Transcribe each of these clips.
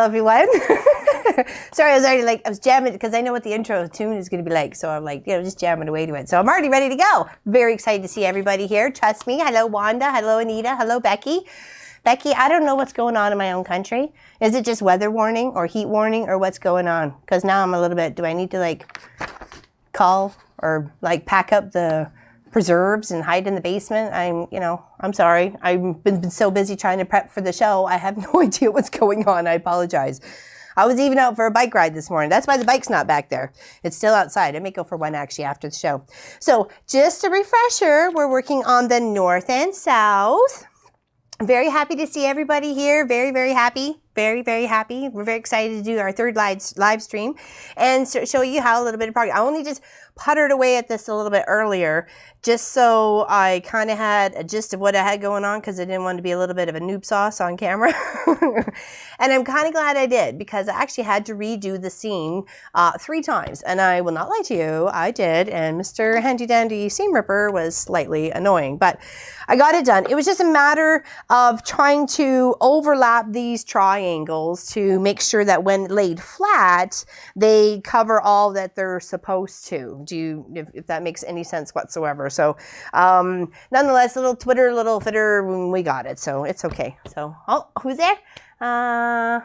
Hello, everyone. Sorry, I was jamming because I know what the intro tune is going to be like. So I'm like, just jamming away to it. So I'm already ready to go. Very excited to see everybody here. Trust me. Hello, Wanda. Hello, Anita. Hello, Becky. Becky, I don't know what's going on in my own country. Is it just weather warning or heat warning or what's going on? Because now I'm a little bit, do I need to call or pack up the preserves and hide in the basement? I'm sorry. I've been so busy trying to prep for the show. I have no idea what's going on. I apologize. I was even out for a bike ride this morning. That's why the bike's not back there. It's still outside. I may go for one actually after the show. So just a refresher, we're working on the north and south. I'm very happy to see everybody here. Very, very happy. Very, very happy. We're very excited to do our third live stream and show you how a little bit of progress. I only just puttered away at this a little bit earlier just so I kind of had a gist of what I had going on because I didn't want to be a little bit of a noob sauce on camera. And I'm kind of glad I did because I actually had to redo the scene 3 times. And I will not lie to you, I did. And Mr. Handy Dandy Seam Ripper was slightly annoying, but I got it done. It was just a matter of trying to overlap these triangles to make sure that when laid flat, they cover all that they're supposed to. If that makes any sense whatsoever. So nonetheless, little Twitter, little fitter, we got it. So it's okay. So, oh, who's there? I'm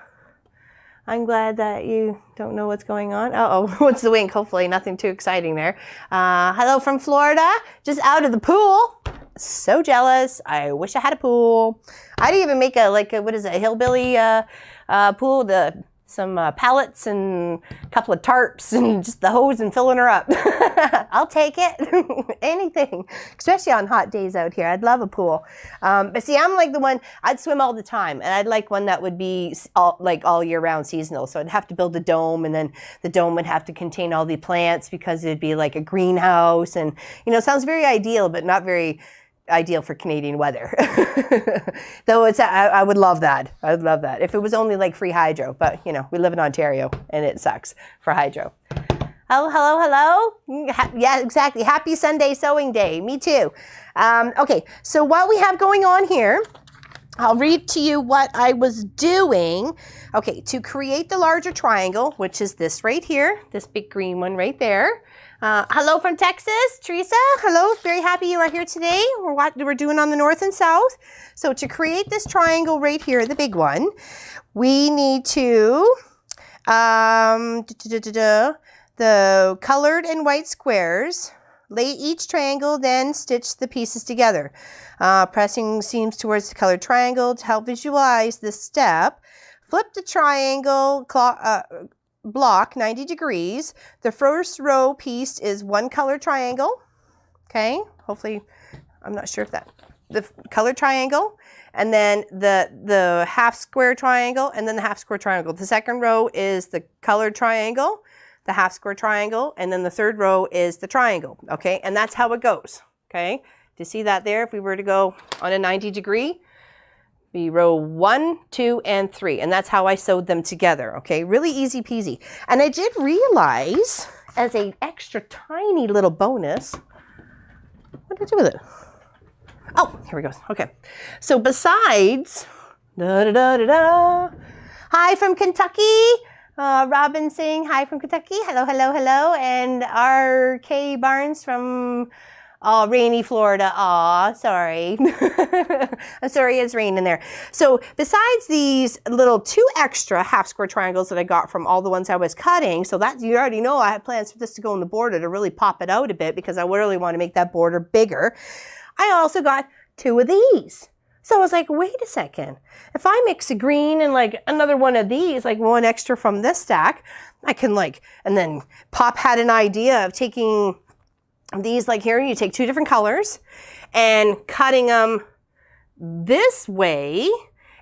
glad that you don't know what's going on. Uh-oh, what's the wink? Hopefully nothing too exciting there. Hello from Florida, just out of the pool. So jealous. I wish I had a pool. I'd even make a what is it, a hillbilly pool, some pallets and a couple of tarps and just the hose and filling her up. I'll take it. Anything, especially on hot days out here. I'd love a pool. But see, I'm like the one, I'd swim all the time and I'd like one that would be all year round seasonal. So I'd have to build a dome and then the dome would have to contain all the plants because it'd be like a greenhouse and, it sounds very ideal, but not very ideal for Canadian weather. Though I would love that. I would love that if it was only free hydro, but we live in Ontario and it sucks for hydro. Hello, hello, hello. Yeah, exactly. Happy Sunday sewing day. Me too. Okay, so what we have going on here, I'll read to you what I was doing. Okay, to create the larger triangle, which is this right here, this big green one right there. Hello from Texas, Teresa. Hello, very happy you are here today. We're doing on the north and south. So to create this triangle right here, the big one, we need to, the colored and white squares, lay each triangle, then stitch the pieces together. Pressing seams towards the colored triangle to help visualize this step. Flip the triangle block 90 degrees. The first row piece is one color triangle. Okay, hopefully, I'm not sure if the color triangle, and then the half square triangle, and then the half square triangle. The second row is the colored triangle, the half square triangle, and then the third row is the triangle. Okay, and that's how it goes. Okay, do you see that there? If we were to go on a 90 degree, be row 1, 2, and 3. And that's how I sewed them together. Okay, really easy peasy. And I did realize as an extra tiny little bonus, what did I do with it? Oh, here we go. Okay. So besides, hi from Kentucky. Robin saying hi from Kentucky. Hello, hello, hello. And R.K. Barnes from rainy Florida. Aw, sorry. I'm sorry it's raining there. So besides these little 2 extra half square triangles that I got from all the ones I was cutting, so that you already know I have plans for this to go in the border to really pop it out a bit because I really want to make that border bigger. I also got 2 of these. So I was like, wait a second. If I mix a green and another one of these, one extra from this stack, I can and then Pop had an idea of taking these here, you take 2 different colors and cutting them this way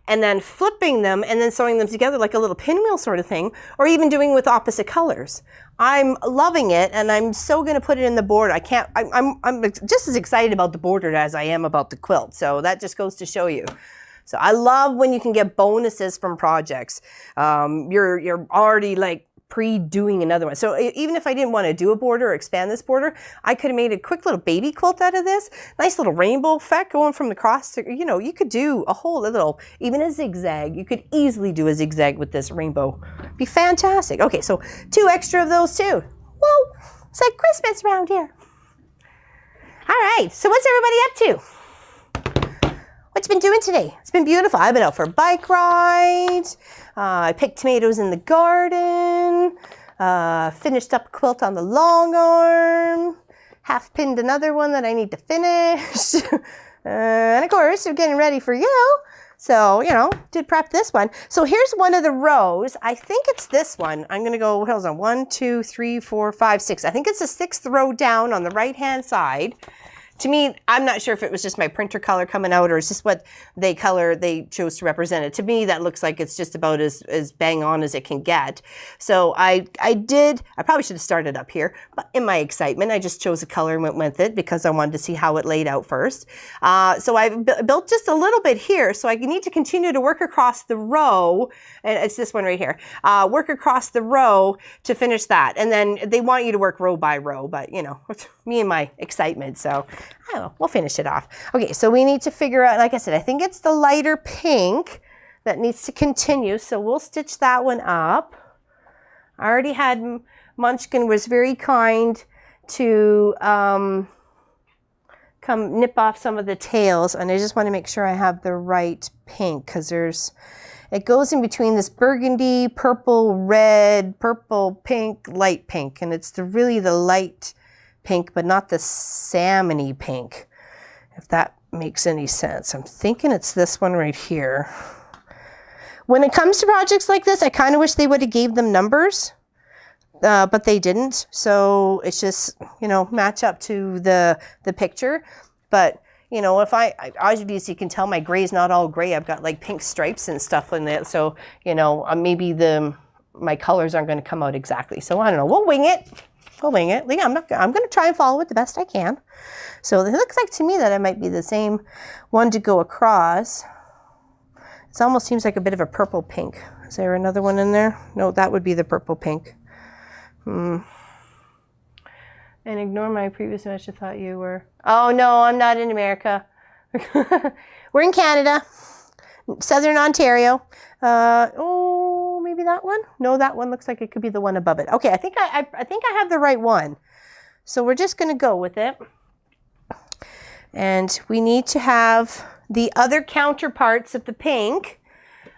and then flipping them and then sewing them together like a little pinwheel sort of thing, or even doing with opposite colors. I'm loving it and I'm so going to put it in the border. I'm just as excited about the border as I am about the quilt. So that just goes to show you. So I love when you can get bonuses from projects. You're already pre-doing another one. So even if I didn't want to do a border or expand this border, I could have made a quick little baby quilt out of this. Nice little rainbow effect going from the cross to, you know, you could do a whole little, even a zigzag. You could easily do a zigzag with this rainbow. Be fantastic. Okay, so 2 extra of those too. Whoa, it's like Christmas around here. All right, so what's everybody up to? What's been doing today? It's been beautiful. I've been out for a bike ride. I picked tomatoes in the garden. Finished up a quilt on the long arm. Half pinned another one that I need to finish. And of course, we're getting ready for you. So, you know, did prep this one. So here's one of the rows. I think it's this one. I'm going to go, hold on, 1, 2, 3, 4, 5, 6. I think it's the 6th row down on the right-hand side. To me, I'm not sure if it was just my printer color coming out or it's just what they chose to represent it. To me, that looks like it's just about as bang on as it can get. So I probably should have started up here, but in my excitement, I just chose a color and went with it because I wanted to see how it laid out first. So I built just a little bit here. So I need to continue to work across the row. And it's this one right here. Work across the row to finish that. And then they want you to work row by row, but you know, me and my excitement. So I don't know, we'll finish it off. Okay, so we need to figure out, like I said, I think it's the lighter pink that needs to continue. So we'll stitch that one up. I already had, Munchkin was very kind to come nip off some of the tails. And I just want to make sure I have the right pink because it goes in between this burgundy, purple, red, purple, pink, light pink. And it's really the light pink, but not the salmony pink, if that makes any sense. I'm thinking it's this one right here. When it comes to projects like this, I kind of wish they would have gave them numbers, but they didn't. So it's just, you know, match up to the picture. But, you know, if obviously you can tell my gray is not all gray. I've got like pink stripes and stuff in it. So, you know, maybe my colors aren't going to come out exactly. So I don't know. We'll wing it. We'll wing it. I'm going to try and follow it the best I can. So it looks like to me that it might be the same one to go across. It almost seems like a bit of a purple pink. Is there another one in there? No, that would be the purple pink. And ignore my previous image. I thought you were. Oh no, I'm not in America. We're in Canada, Southern Ontario. Oh, maybe that one? No, that one looks like it could be the one above it. Okay, I think I have the right one. So we're just going to go with it. And we need to have the other counterparts of the pink.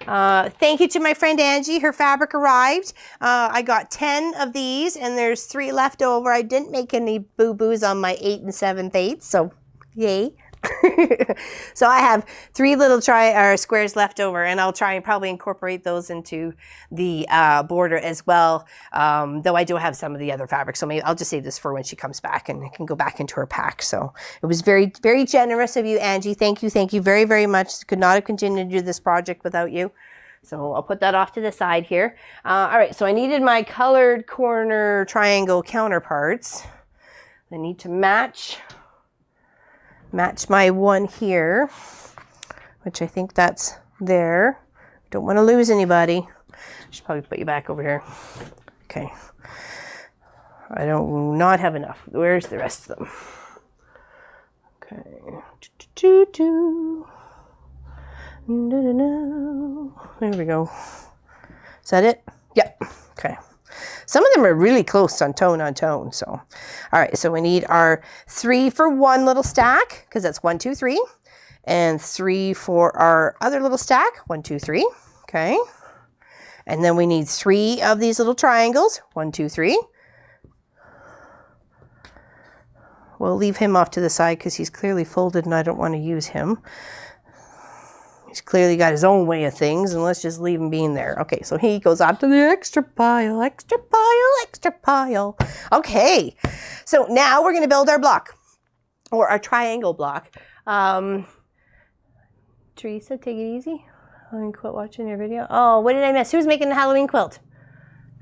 Thank you to my friend Angie. Her fabric arrived. I got 10 of these and there's 3 left over. I didn't make any boo-boos on my 8 7/8, so yay. So I have 3 little squares left over, and I'll try and probably incorporate those into the border as well. Though I do have some of the other fabric, so maybe I'll just save this for when she comes back and it can go back into her pack. So it was very, very generous of you, Angie. Thank you very, very much. Could not have continued to do this project without you. So I'll put that off to the side here. All right, so I needed my colored corner triangle counterparts. I need to match my one here, which I think that's there. Don't want to lose anybody. Should probably put you back over here. Okay. I don't not have enough. Where's the rest of them? Okay. There we go. Is that it? Yep. Okay. Some of them are really close on tone. So, all right. So we need our 3 for one little stack because that's 1, 2, 3, and 3 for our other little stack. 1, 2, 3. Okay. And then we need 3 of these little triangles. 1, 2, 3. We'll leave him off to the side because he's clearly folded and I don't want to use him. He's clearly got his own way of things, and let's just leave him being there. Okay, so he goes on to the extra pile, extra pile, extra pile. Okay, so now we're going to build our block, or our triangle block. Teresa, take it easy. Halloween quilt watching your video. Oh, what did I miss? Who's making the Halloween quilt?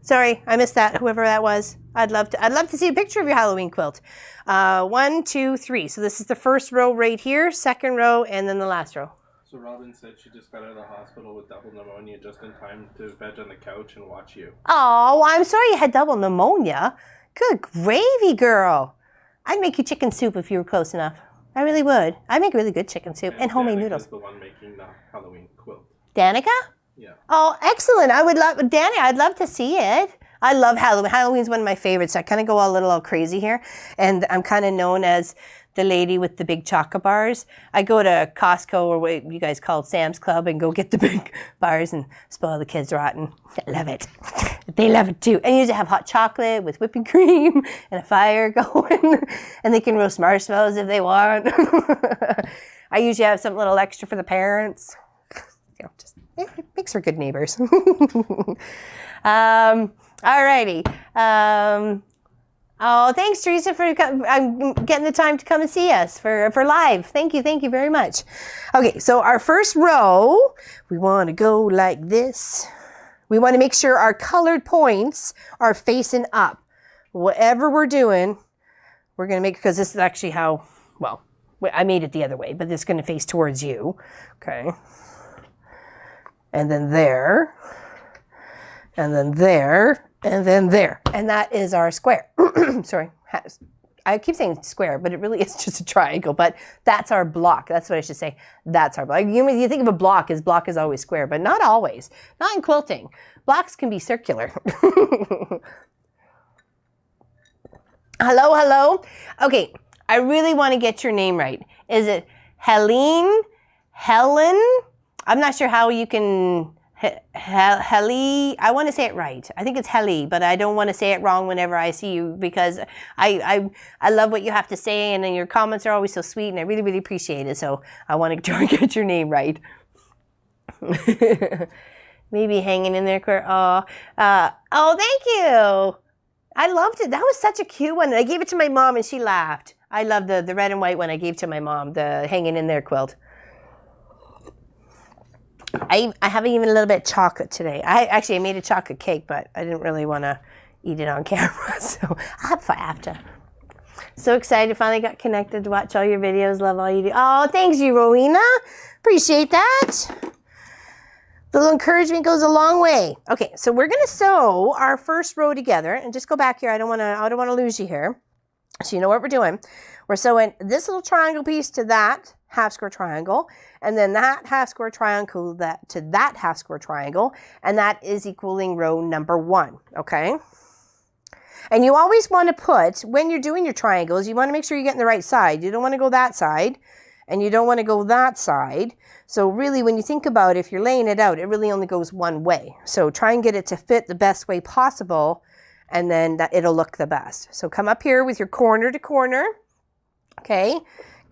Sorry, I missed that, whoever that was. I'd love to see a picture of your Halloween quilt. 1, 2, 3. So this is the first row right here, second row, and then the last row. So Robin said she just got out of the hospital with double pneumonia just in time to veg on the couch and watch you. Oh, I'm sorry you had double pneumonia. Good gravy, girl. I'd make you chicken soup if you were close enough. I really would. I make really good chicken soup and homemade noodles. Danica's the one making the Halloween quilt. Danica? Yeah. Oh, excellent. I would love, Danny, I'd love to see it. I love Halloween. Halloween's one of my favorites. I kind of go a little crazy here. And I'm kind of known as the lady with the big chocolate bars. I go to Costco or what you guys call it, Sam's Club, and go get the big bars and spoil the kids rotten. I love it. They love it too. And you usually have hot chocolate with whipping cream and a fire going. And they can roast marshmallows if they want. I usually have something a little extra for the parents. You know, just it makes for good neighbors. Alrighty. Oh, thanks, Teresa, for getting the time to come and see us for live. Thank you very much. Okay, so our first row, we want to go like this. We want to make sure our colored points are facing up. Whatever we're doing, we're going to make, because this is actually how, well, I made it the other way, but it's going to face towards you. Okay. And then there, and then there, and then there. And that is our square. Sorry. I keep saying square, but it really is just a triangle. But that's our block. That's what I should say. That's our block. You think of a block is always square, but not always. Not in quilting. Blocks can be circular. Hello? Okay, I really want to get your name right. Is it Helene? Helen? I'm not sure how you can... Heli, I want to say it right. I think it's Heli, but I don't want to say it wrong whenever I see you, because I love what you have to say, and then your comments are always so sweet, and I really, really appreciate it. So I want to try and get your name right. Maybe hanging in there. Oh, thank you. I loved it. That was such a cute one. I gave it to my mom, and she laughed. I love the red and white one I gave to my mom, the hanging in there quilt. I have even a little bit of chocolate today. I made a chocolate cake, but I didn't really want to eat it on camera, so I'll have fun after. So excited, finally got connected to watch all your videos. Love all you do. Oh, thanks you, Rowena. Appreciate that. The little encouragement goes a long way. Okay, so we're gonna sew our first row together, and just go back here. I don't wanna lose you here. So you know what we're doing. We're sewing this little triangle piece to that half square triangle, and then that half square triangle to that half square triangle, and that is equaling row number 1, okay? And you always want to put, when you're doing your triangles, you want to make sure you're getting the right side. You don't want to go that side, and you don't want to go that side. So really, when you think about it, if you're laying it out, it really only goes one way. So try and get it to fit the best way possible, and then it'll look the best. So come up here with your corner to corner, okay?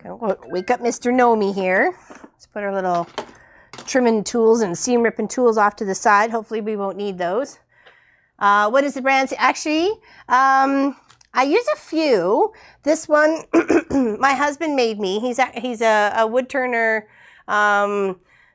Wake up Mr. Nomi here. Let's put our little trimming tools and seam ripping tools off to the side. Hopefully we won't need those. What is the brand? Actually, I use a few. This one, my husband made me. He's a wood turner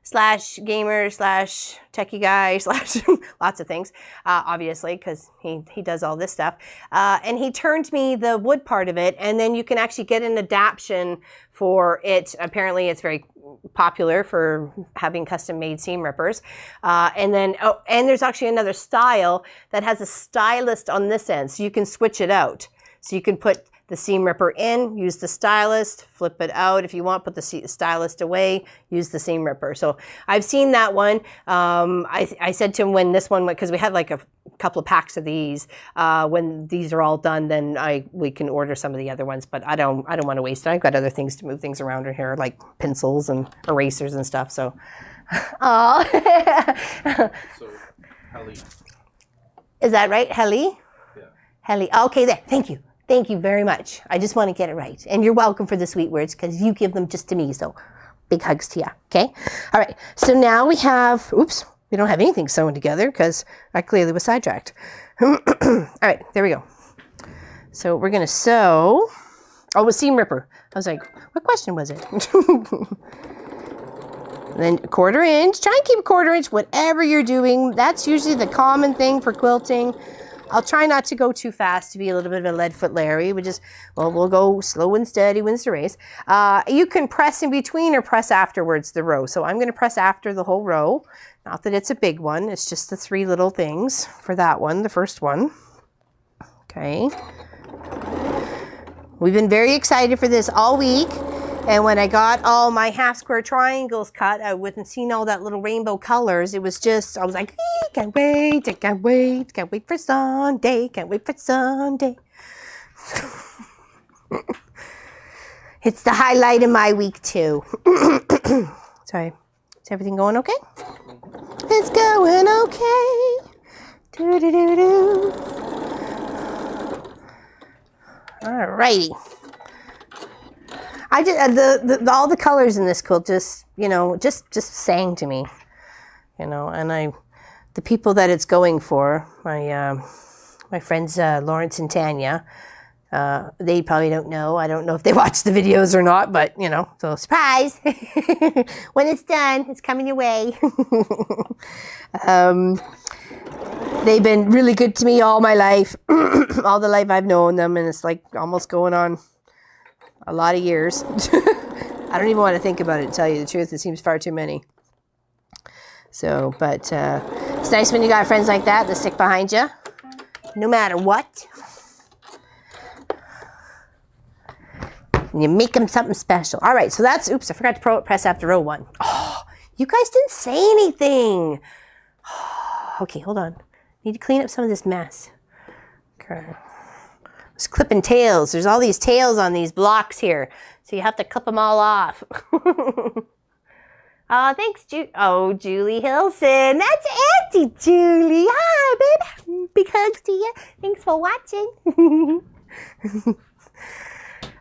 slash gamer slash techie guy slash lots of things, obviously, because he does all this stuff. And he turned me the wood part of it, and then you can actually get an adaptation for it. Apparently it's very popular for having custom made seam rippers. And there's actually another style that has a stylist on this end, so you can switch it out. So you can put the seam ripper in, use the stylist, flip it out. If you want, put the stylist away, use the seam ripper. So I've seen that one. I said to him when this one went, because we had like a couple of packs of these, when these are all done, then we can order some of the other ones, but I don't want to waste it. I've got other things to move things around in here, like pencils and erasers and stuff. So, oh. So, Heli. Is that right? Heli? Yeah. Heli. Okay, there. Thank you. Thank you very much. I just want to get it right. And you're welcome for the sweet words, because you give them just to me. So big hugs to you. Okay. All right. So now we have, oops, we don't have anything sewn together because I clearly was sidetracked. All right. There we go. So we're going to sew. Oh, it was seam ripper. I was like, what question was it? And then 1/4 inch. Try and keep a 1/4 inch, whatever you're doing. That's usually the common thing for quilting. I'll try not to go too fast to be a little bit of a lead foot Larry. We'll go slow and steady wins the race. You can press in between or press afterwards the row. So I'm going to press after the whole row. Not that it's a big one. It's just the 3 little things for that one, the first one. Okay. We've been very excited for this all week. And when I got all my half square triangles cut, I wouldn't seen all that little rainbow colors. It was just, I was like, can't wait, I can't wait, can't wait for Sunday, can't wait for Sunday. It's the highlight of my week too. Sorry, is everything going okay? It's going okay. Do-do-do-do. All righty. I just all the colors in this quilt just just sang to me, and the people that it's going for, my friends Lawrence and Tanya, they probably don't know. I don't know if they watch the videos or not, but so surprise. When it's done, it's coming your way. They've been really good to me all my life, all the life I've known them, and it's like almost going on a lot of years. I don't even want to think about it, to tell you the truth. It seems far too many. So, but it's nice when you got friends like that stick behind you, no matter what. And you make them something special. All right, so that's, oops, I forgot to press after row 1. Oh, you guys didn't say anything. Okay, hold on. Need to clean up some of this mess. Okay. It's clipping tails. There's all these tails on these blocks here. So you have to clip them all off. Oh, thanks, Julie Hilson. That's Auntie Julie. Hi, baby. Big hugs to you. Thanks for watching.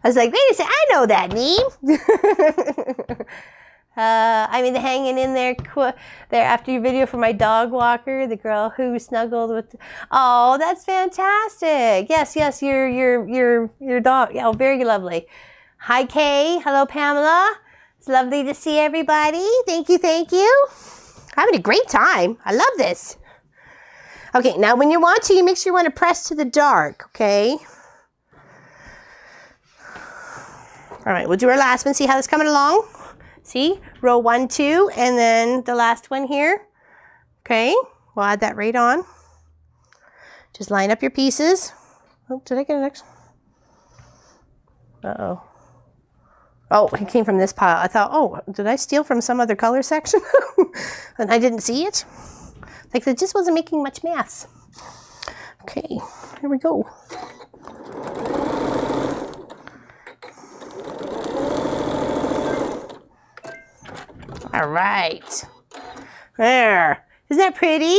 I was like, wait a second, I know that name. Hanging in there after your video for my dog walker, the girl who snuggled with. Oh, that's fantastic! Yes, your dog. Oh, very lovely. Hi, Kay. Hello, Pamela. It's lovely to see everybody. Thank you, thank you. Having a great time. I love this. Okay, now when you want to, you make sure you want to press to the dark. Okay. All right, we'll do our last one. See how it's coming along? See, row 1, 2, and then the last one here. Okay, we'll add that right on. Just line up your pieces. Oh, did I get an extra? Uh-oh. Oh, it came from this pile. I thought, oh, did I steal from some other color section? And I didn't see it. Like, it just wasn't making much mess. Okay, here we go. All right. There. Isn't that pretty?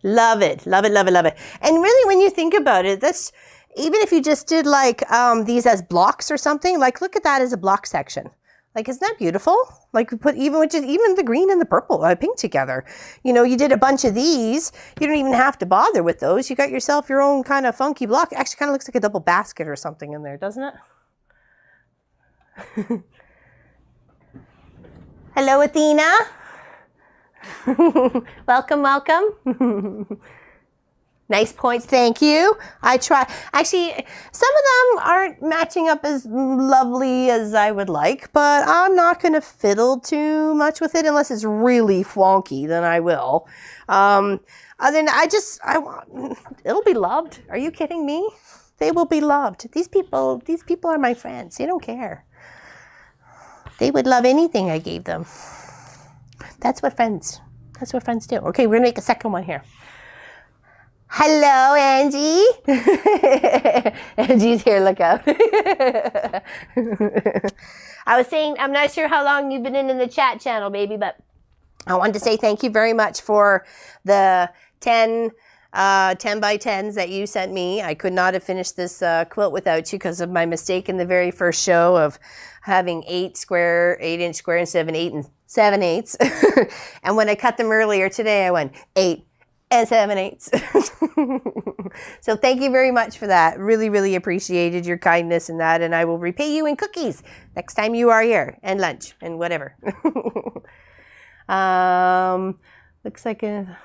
Love it. Love it, love it, love it. And really, when you think about it, that's, even if you just did like these as blocks or something, like look at that as a block section. Like, isn't that beautiful? Like we put even the green and the purple, pink together. You did a bunch of these. You don't even have to bother with those. You got yourself your own kind of funky block. Actually, kind of looks like a double basket or something in there, doesn't it? Hello, Athena. Welcome, welcome. Nice points, thank you. I try. Actually, some of them aren't matching up as lovely as I would like, but I'm not going to fiddle too much with it unless it's really wonky, then I will. Then I want, it'll be loved. Are you kidding me? They will be loved. These people are my friends. They don't care. They would love anything I gave them. That's what friends do. Okay, we're gonna make a second one here. Hello, Angie. Angie's here, look out. I was saying, I'm not sure how long you've been in the chat channel, baby, but I wanted to say thank you very much for the 10 by 10s that you sent me. I could not have finished this quilt without you because of my mistake in the very first show of having 8-inch square instead of an 8 7/8. And when I cut them earlier today, I went 8 7/8. So thank you very much for that. Really, really appreciated your kindness and that. And I will repay you in cookies next time you are here, and lunch and whatever. Looks like a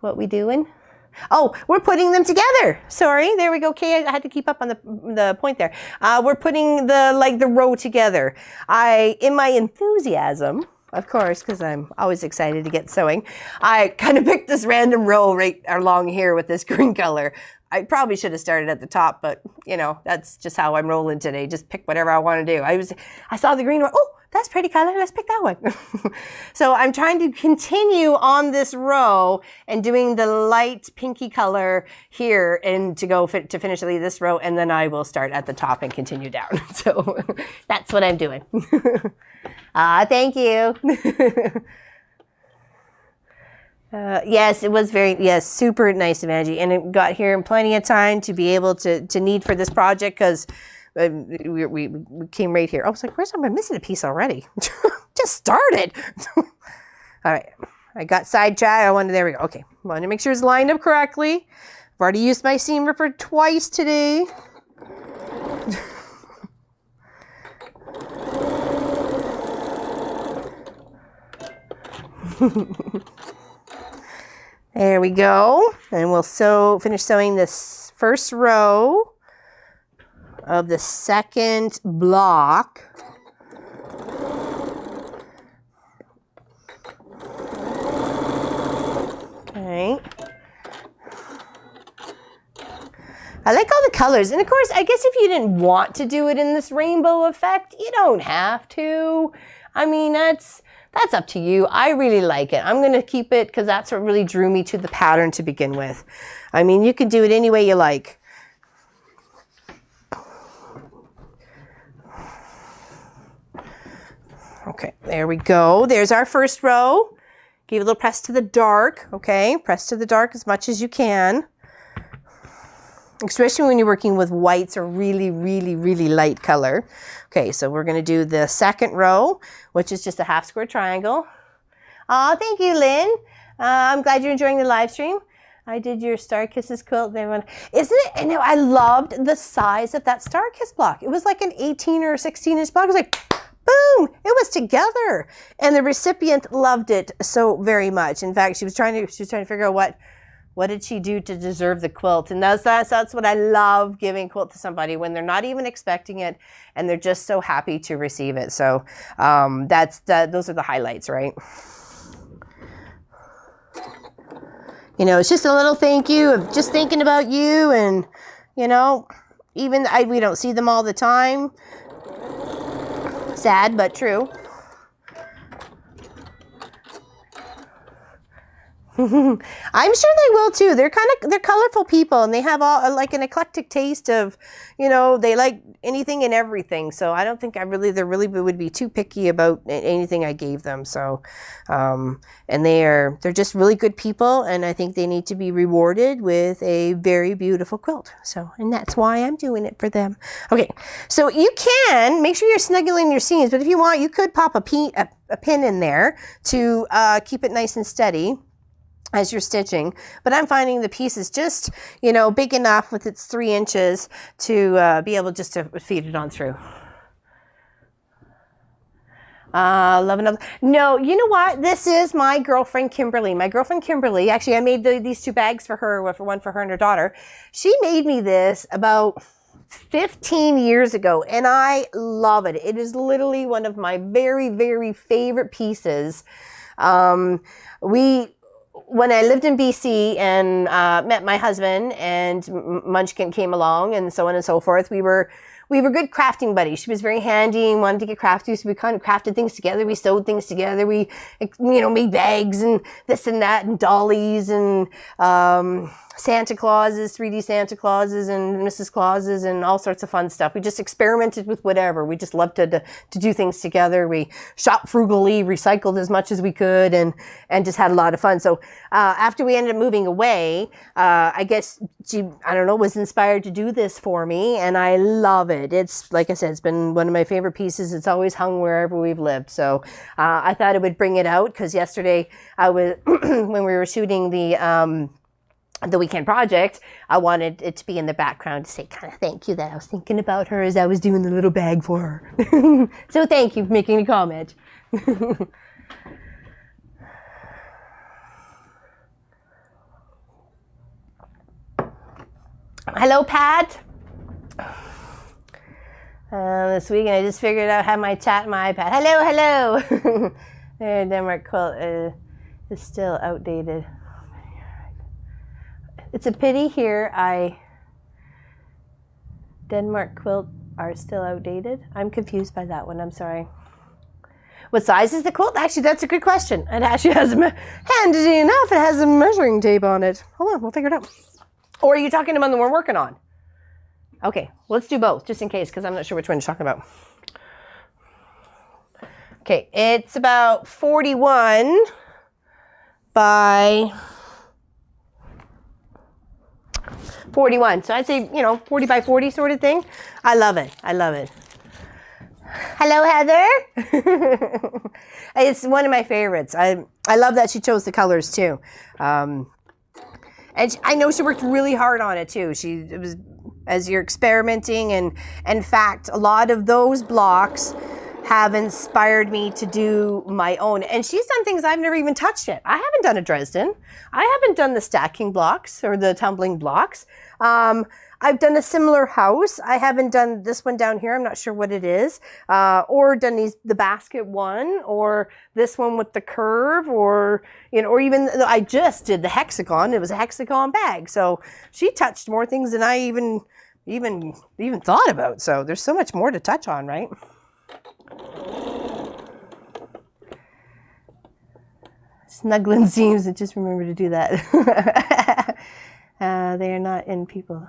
what we doing? Oh, we're putting them together. Sorry, there we go. Okay, I had to keep up on the point there. We're putting the row together. In my enthusiasm, of course, because I'm always excited to get sewing, I kind of picked this random row right along here with this green color. I probably should have started at the top, but you know, that's just how I'm rolling today. Just pick whatever I want to do. I saw the green one. Oh, that's pretty color. Let's pick that one. So I'm trying to continue on this row and doing the light pinky color here and to finish this row, and then I will start at the top and continue down. So that's what I'm doing. Thank you. Yes, it was super nice of Angie, and it got here in plenty of time to be able to need for this project, because we came right here. I was like, I'm missing a piece already. Just started. All right, I got sidetracked. There we go. Okay, wanted to make sure it's lined up correctly. I've already used my seam ripper twice today. There we go. And we'll finish sewing this first row of the second block. Okay. I like all the colors. And of course, I guess if you didn't want to do it in this rainbow effect, you don't have to. I mean, that's up to you. I really like it. I'm going to keep it because that's what really drew me to the pattern to begin with. I mean, you can do it any way you like. Okay, there we go. There's our first row. Give a little press to the dark. Okay, press to the dark as much as you can. Especially when you're working with whites or really, really, really light color. Okay, so we're going to do the second row, which is just a half square triangle. Oh, thank you, Lynn. I'm glad you're enjoying the live stream. I did your Star Kisses quilt. Everyone, isn't it? And I loved the size of that Star Kiss block. It was like an 18 or 16 inch block. It was like, boom, it was together. And the recipient loved it so very much. In fact, she was trying to figure out what did she do to deserve the quilt? And that's what I love giving a quilt to somebody, when they're not even expecting it and they're just so happy to receive it. So those are the highlights, right? You know, it's just a little thank you of just thinking about you, and you know, we don't see them all the time. Sad, but true. I'm sure they will too. They're colorful people, and they have all like an eclectic taste of, you know, they like anything and everything. So I don't think they really would be too picky about anything I gave them. So, and they're just really good people, and I think they need to be rewarded with a very beautiful quilt. So, and that's why I'm doing it for them. Okay, so you can make sure you're snuggling your seams, but if you want, you could pop a pin in there to keep it nice and steady as you're stitching. But I'm finding the piece is just, you know, big enough with its 3 inches to be able just to feed it on through. Love another. No, you know what? This is my girlfriend Kimberly. My girlfriend Kimberly, actually, I made these 2 bags for her, one for her and her daughter. She made me this about 15 years ago, and I love it. It is literally one of my very, very favorite pieces. When I lived in BC and met my husband, and Munchkin came along, and so on and so forth, we were good crafting buddies. She was very handy and wanted to get crafty, so we kind of crafted things together. We sewed things together. We, you know, made bags and this and that, and dollies and Santa Clauses, 3D Santa Clauses and Mrs. Clauses and all sorts of fun stuff. We just experimented with whatever. We just loved to do things together. We shopped frugally, recycled as much as we could, and just had a lot of fun. So after we ended up moving away, I guess she, I don't know, was inspired to do this for me, and I love it. It's, like I said, it's been one of my favorite pieces. It's always hung wherever we've lived. So I thought I would bring it out, because yesterday I was, when we were shooting the weekend project, I wanted it to be in the background to say kind of thank you that I was thinking about her as I was doing the little bag for her. So thank you for making a comment. Hello, Pat. This weekend I just figured out how my chat on my iPad. Hello. Denmark quilt is still outdated. It's a pity here. Denmark quilt are still outdated. I'm confused by that one. I'm sorry. What size is the quilt? Actually, that's a good question. It actually has handy enough. It has a measuring tape on it. Hold on, we'll figure it out. Or are you talking about the one we're working on? Okay, let's do both, just in case, because I'm not sure which one you're talking about. Okay, it's about 41 by 41. So I'd say, 40 by 40 sort of thing. I love it. Hello, Heather. It's one of my favorites. I love that she chose the colors too. And I know she worked really hard on it too. It was as you're experimenting, and in fact, a lot of those blocks have inspired me to do my own. And she's done things I've never even touched yet. I haven't done a Dresden. I haven't done the stacking blocks or the tumbling blocks. I've done a similar house. I haven't done this one down here. I'm not sure what it is. Or done the basket one, or this one with the curve, or, or even, I just did the hexagon. It was a hexagon bag. So she touched more things than I even thought about. So there's so much more to touch on, right? Snuggling seams, and just remember to do that. They are not in people.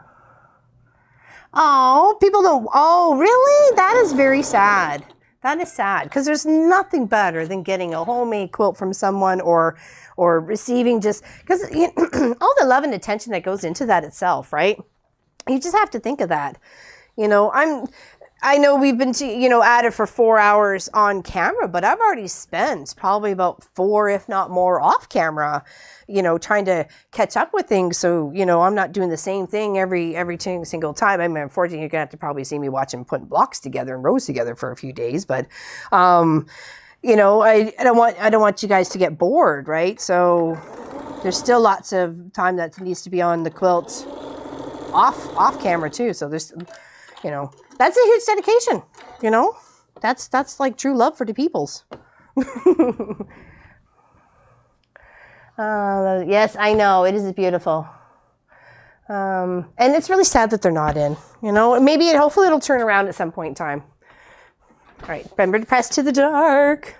Oh, people don't. Oh, really? That is very sad. That is sad, because there's nothing better than getting a homemade quilt from someone, or receiving, just because all the love and attention that goes into that itself, right? You just have to think of that. I know we've been at it for 4 hours on camera, but I've already spent probably about 4, if not more, off camera, trying to catch up with things. So, I'm not doing the same thing every single time. I mean, unfortunately, you're gonna have to probably see me watching putting blocks together and rows together for a few days, but, I don't want you guys to get bored, right? So there's still lots of time that needs to be on the quilt off camera too. So there's, that's a huge dedication, That's like true love for the peoples. Yes, I know. It is beautiful. And it's really sad that they're not in, hopefully it'll turn around at some point in time. All right, remember to press to the dark.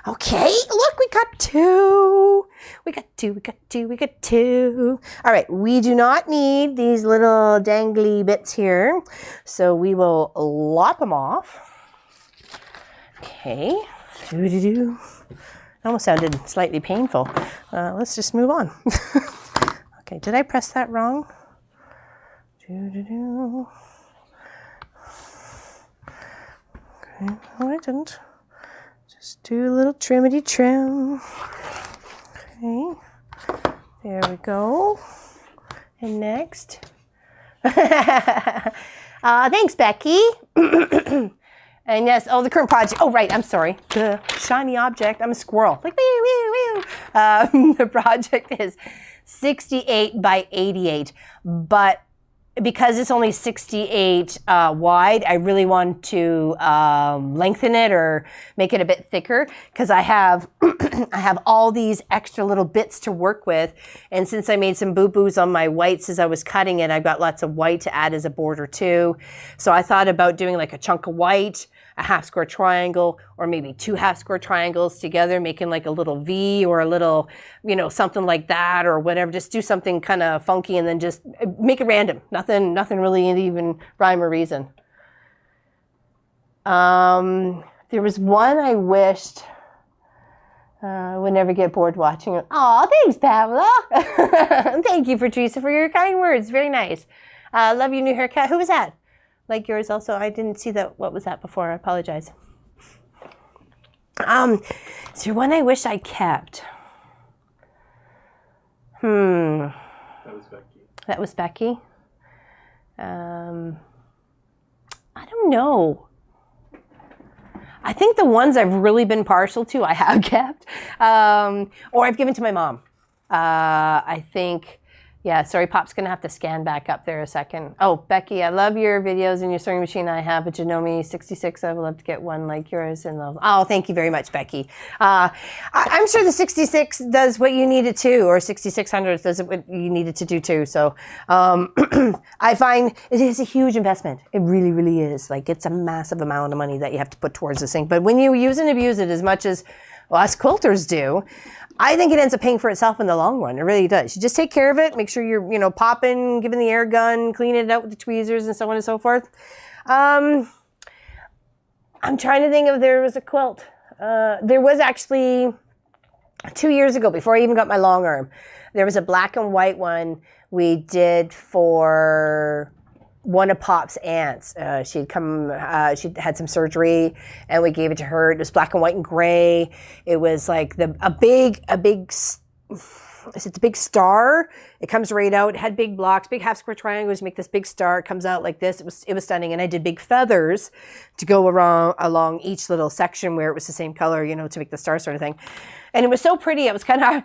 Okay, look, we got two. We got two. All right, we do not need these little dangly bits here, so we will lop them off. Okay, almost sounded slightly painful. Let's just move on. Okay, did I press that wrong? Okay, no, I didn't. Just do a little trimity trim. Okay, there we go. And next. Thanks, Becky. And yes, the current project. Oh, right, I'm sorry. The shiny object. I'm a squirrel. Like, wee, wee, wee. The project is 68 by 88, but because it's only 68 wide, I really want to lengthen it or make it a bit thicker, because I have I have all these extra little bits to work with. And since I made some boo-boos on my whites as I was cutting it, I've got lots of white to add as a border too. So I thought about doing like a chunk of white, a half square triangle, or maybe 2 half square triangles together, making like a little V or a little, something like that or whatever. Just do something kind of funky and then just make it random. Nothing really even rhyme or reason. There was one I wished I would never get bored watching it. Oh, thanks, Pamela. Thank you, Patricia, for your kind words. Very nice. Love your new haircut. Who was that? Like yours also. I didn't see that. What was that before? I apologize. Is there one I wish I kept? That was Becky. That was Becky. I don't know. I think the ones I've really been partial to, I have kept, or I've given to my mom. I think Yeah, sorry, Pop's going to have to scan back up there a second. Oh, Becky, I love your videos and your sewing machine. I have a Janome 66. I would love to get one like yours. Oh, thank you very much, Becky. I'm sure the 66 does what you need it to, or 6600 does what you need it to do too. So I find it is a huge investment. It really, really is. Like, it's a massive amount of money that you have to put towards this thing. But when you use and abuse it as much as us quilters do, I think it ends up paying for itself in the long run. It really does. You just take care of it. Make sure you're, popping, giving the air gun, cleaning it out with the tweezers and so on and so forth. I'm trying to think if there was a quilt. There was actually 2 years ago, before I even got my long arm, there was a black and white one we did for one of Pop's aunts. She'd had some surgery and we gave it to her. It was black and white and gray. It was like a big, is it the big star? It comes right out. It had big blocks, big half square triangles. You make this big star. It comes out like this. It was stunning. And I did big feathers to go along each little section where it was the same color, to make the star sort of thing. And it was so pretty. It was kind of,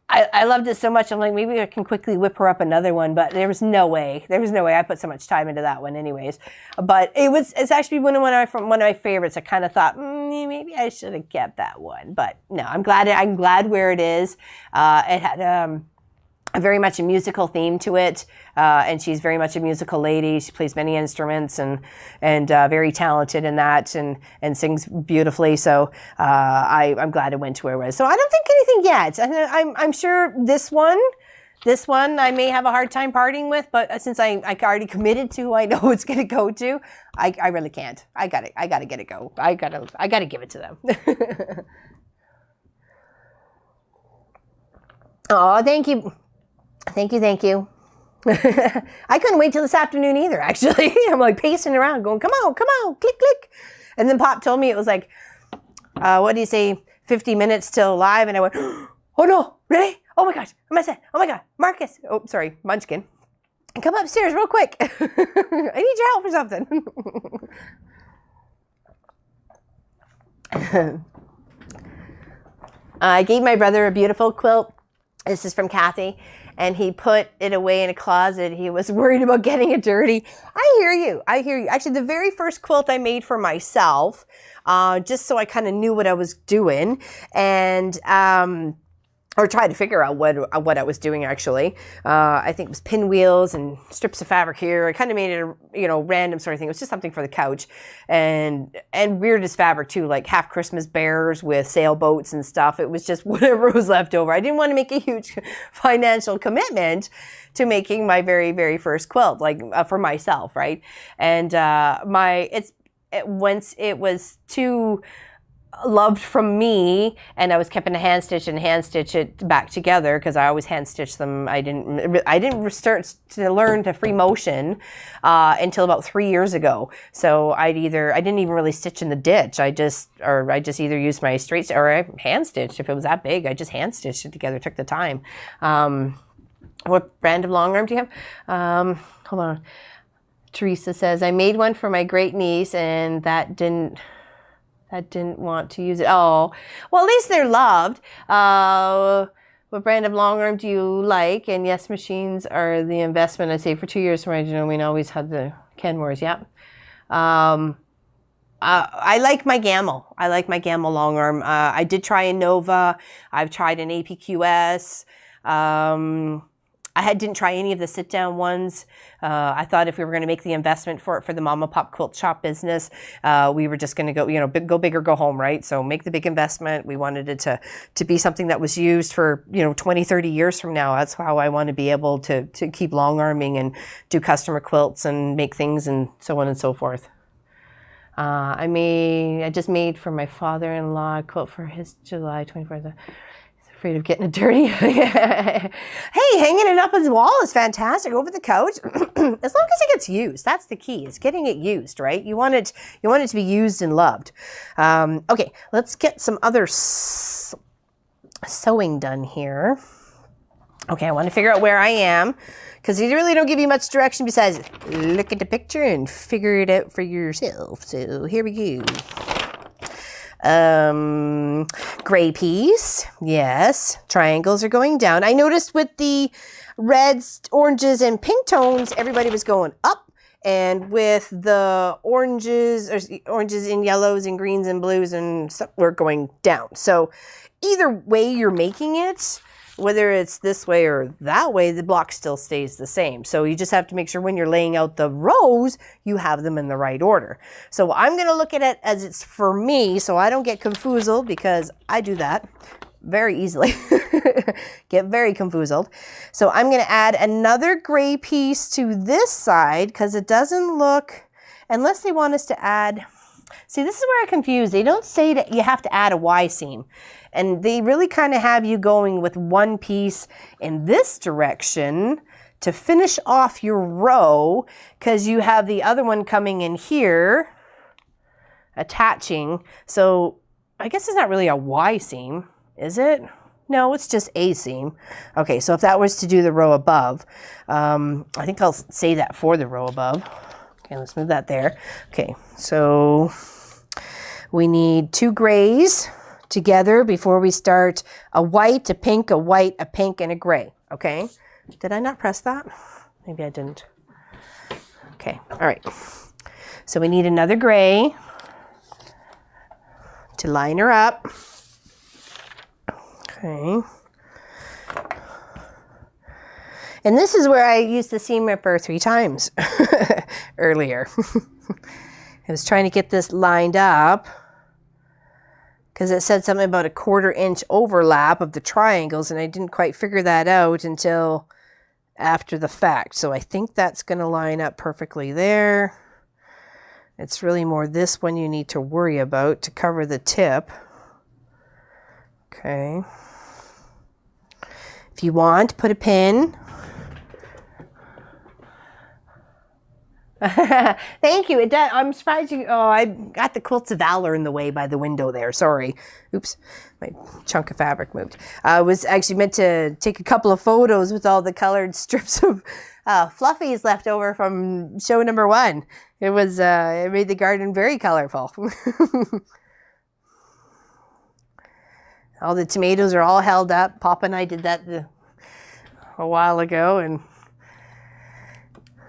I loved it so much. I'm like, maybe I can quickly whip her up another one, but there was no way. I put so much time into that one anyways. But it's actually one of my favorites. I kind of thought, maybe I should have kept that one. But no, I'm glad where it is. It had very much a musical theme to it, and she's very much a musical lady. She plays many instruments and very talented in that, and sings beautifully. So I'm glad it went to where it was. So I don't think anything yet. I'm sure this one I may have a hard time parting with, but since I already committed to who I know it's going to go to, I really can't. I gotta get it go. I gotta give it to them. Oh, thank you. Thank you. I couldn't wait till this afternoon either, actually. I'm like pacing around going, come on, click, click. And then Pop told me it was like, what do you say, 50 minutes till live? And I went, oh no, really? Oh my gosh, I'm upset. Oh my God, Marcus. Oh, sorry, Munchkin. Come upstairs real quick. I need your help for something. I gave my brother a beautiful quilt. This is from Kathy. And he put it away in a closet. He was worried about getting it dirty. I hear you. Actually, the very first quilt I made for myself, just so I kind of knew what I was doing, and or tried to figure out what I was doing, actually. I think it was pinwheels and strips of fabric here. I kind of made it a random sort of thing. It was just something for the couch, and weirdest fabric too, like half Christmas bears with sailboats and stuff. It was just whatever was left over. I didn't want to make a huge financial commitment to making my very, very first quilt, like for myself, right? And once it was too loved from me, and I was keeping a hand stitch it back together, because I always hand stitch them. I didn't start to learn to free motion until about 3 years ago. So I didn't even really stitch in the ditch. I just either used my straight or I hand stitched. If it was that big, I just hand stitched it together. Took the time. What brand of long arm do you have? Hold on. Teresa says, I made one for my great niece, and that didn't want to use it. Oh, well, at least they're loved. What brand of long arm do you like? And yes, machines are the investment. I say for 2 years from we always had the Kenmores. Yep. I like my Gamel. I like my Gamel long arm. I did try a Nova. I've tried an APQS. I didn't try any of the sit-down ones. I thought if we were going to make the investment for the mom and pop quilt shop business, we were just going to go, go big or go home, right? So make the big investment. We wanted it to be something that was used for, 20, 30 years from now. That's how I want to be able to keep long arming and do customer quilts and make things and so on and so forth. I just made for my father-in-law a quilt for his July 24th. Afraid of getting it dirty. Hey, hanging it up on his wall is fantastic over the couch. As long as it gets used, that's the key. Is getting it used, right? You want it to be used and loved. Okay, let's get some other sewing done here. Okay, I want to figure out where I am, because you really don't give you much direction besides look at the picture and figure it out for yourself. So here we go. Gray piece, yes. Triangles are going down. I noticed with the reds, oranges, and pink tones, everybody was going up. And with the oranges and yellows and greens and blues and stuff, we're going down. So either way you're making it, whether it's this way or that way, the block still stays the same. So you just have to make sure when you're laying out the rows, you have them in the right order. So I'm going to look at it as it's for me, so I don't get confoozled, because I do that very easily. Get very confoozled. So I'm going to add another gray piece to this side, because it doesn't look, unless they want us to add, see, this is where I'm confused. They don't say that you have to add a Y seam. And they really kind of have you going with one piece in this direction to finish off your row, because you have the other one coming in here, attaching. So I guess it's not really a Y seam, is it? No, it's just a seam. Okay, so if that was to do the row above, I think I'll say that for the row above. Okay, let's move that there. Okay, so we need 2 grays together before we start a white, a pink, a white, a pink, and a gray. Okay, did I not press that? Maybe I didn't. Okay, all right. So we need another gray to line her up. Okay. And this is where I used the seam ripper 3 times earlier. I was trying to get this lined up because it said something about a 1/4 inch overlap of the triangles, and I didn't quite figure that out until after the fact. So I think that's going to line up perfectly there. It's really more this one you need to worry about to cover the tip. Okay. If you want, put a pin. Thank you. It does. I'm surprised you. Oh, I got the Quilts of Valor in the way by the window there. Sorry. Oops. My chunk of fabric moved. I was actually meant to take a couple of photos with all the colored strips of fluffies left over from show number 1. It was, it made the garden very colorful. All the tomatoes are all held up. Papa and I did that a while ago, and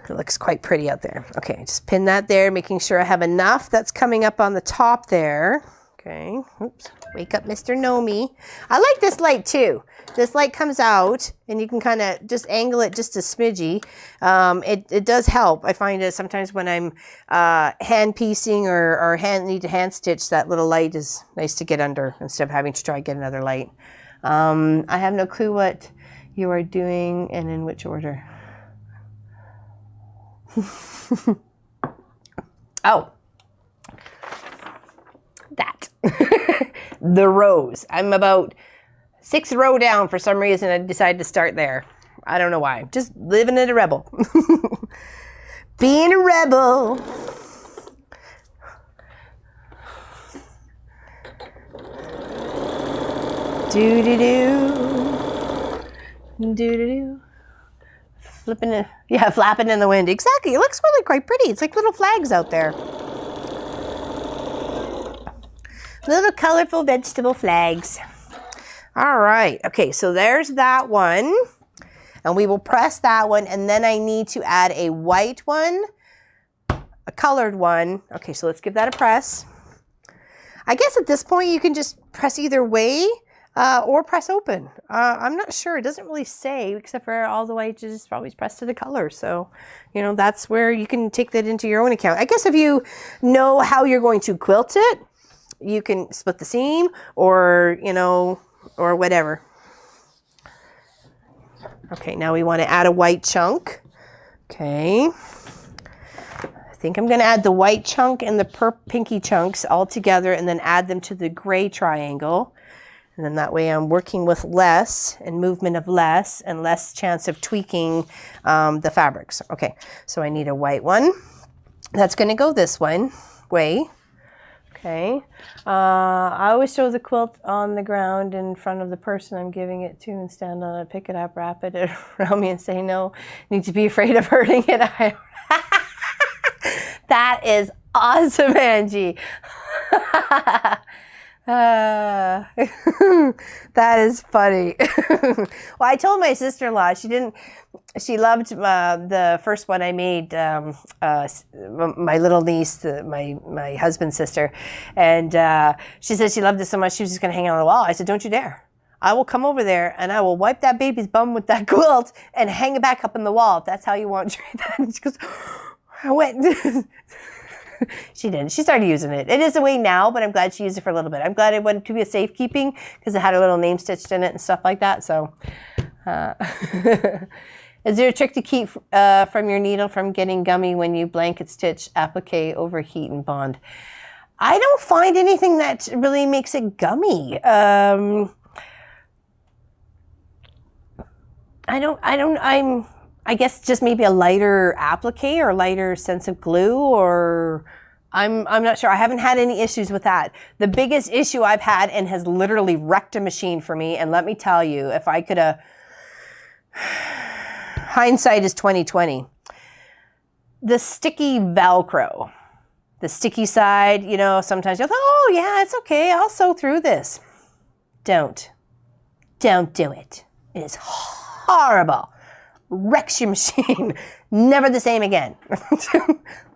it looks quite pretty out there. Okay, just pin that there, making sure I have enough that's coming up on the top there. Okay, oops, wake up Mr. Nomi. I like this light too. This light comes out and you can kind of just angle it just a smidgy. It does help. I find it sometimes when I'm hand piecing or need to hand stitch, that little light is nice to get under instead of having to try to get another light. I have no clue what you are doing and in which order. Oh, that. The rows. I'm about 6th row down for some reason. I decided to start there. I don't know why. Just living it a rebel. Being a rebel. Do-do-do. Do-do-do. Flipping it. Yeah, flapping in the wind. Exactly. It looks really quite pretty. It's like little flags out there. Little colorful vegetable flags. All right. Okay, so there's that one. And we will press that one. And then I need to add a white one, a colored one. Okay, so let's give that a press. I guess at this point you can just press either way or press open. I'm not sure. It doesn't really say, except for all the way to just always press to the color. So, you know, that's where you can take that into your own account. I guess if you know how you're going to quilt it, you can split the seam or, you know, or whatever. Okay, now we want to add a white chunk. Okay. I think I'm going to add the white chunk and the pinky chunks all together and then add them to the gray triangle. And then that way I'm working with less and movement of less and less chance of tweaking the fabrics. Okay, so I need a white one. That's going to go this way. Okay. I always throw the quilt on the ground in front of the person I'm giving it to and stand on it, pick it up, wrap it around me and say, no, need to be afraid of hurting it. That is awesome, Angie. That is funny. Well, I told my sister-in-law she loved the first one I made, my little niece, my husband's sister, and she said she loved it so much she was just going to hang it on the wall. I said, don't you dare. I will come over there and I will wipe that baby's bum with that quilt and hang it back up in the wall if that's how you want to treat that. And she goes, I went. She didn't. She started using it. It is away now, but I'm glad she used it for a little bit. I'm glad it went to be a safekeeping because it had a little name stitched in it and stuff like that. So, is there a trick to keep from your needle from getting gummy when you blanket stitch, applique, overheat, and bond? I don't find anything that really makes it gummy. I guess just maybe a lighter applique or a lighter sense of glue, or I'm not sure. I haven't had any issues with that. The biggest issue I've had, and has literally wrecked a machine for me, and let me tell you, if I could have, hindsight is 2020. The sticky Velcro, the sticky side, you know, sometimes you'll think, oh yeah, it's okay, I'll sew through this. Don't do it. It is horrible. Wrecks your machine. Never the same again.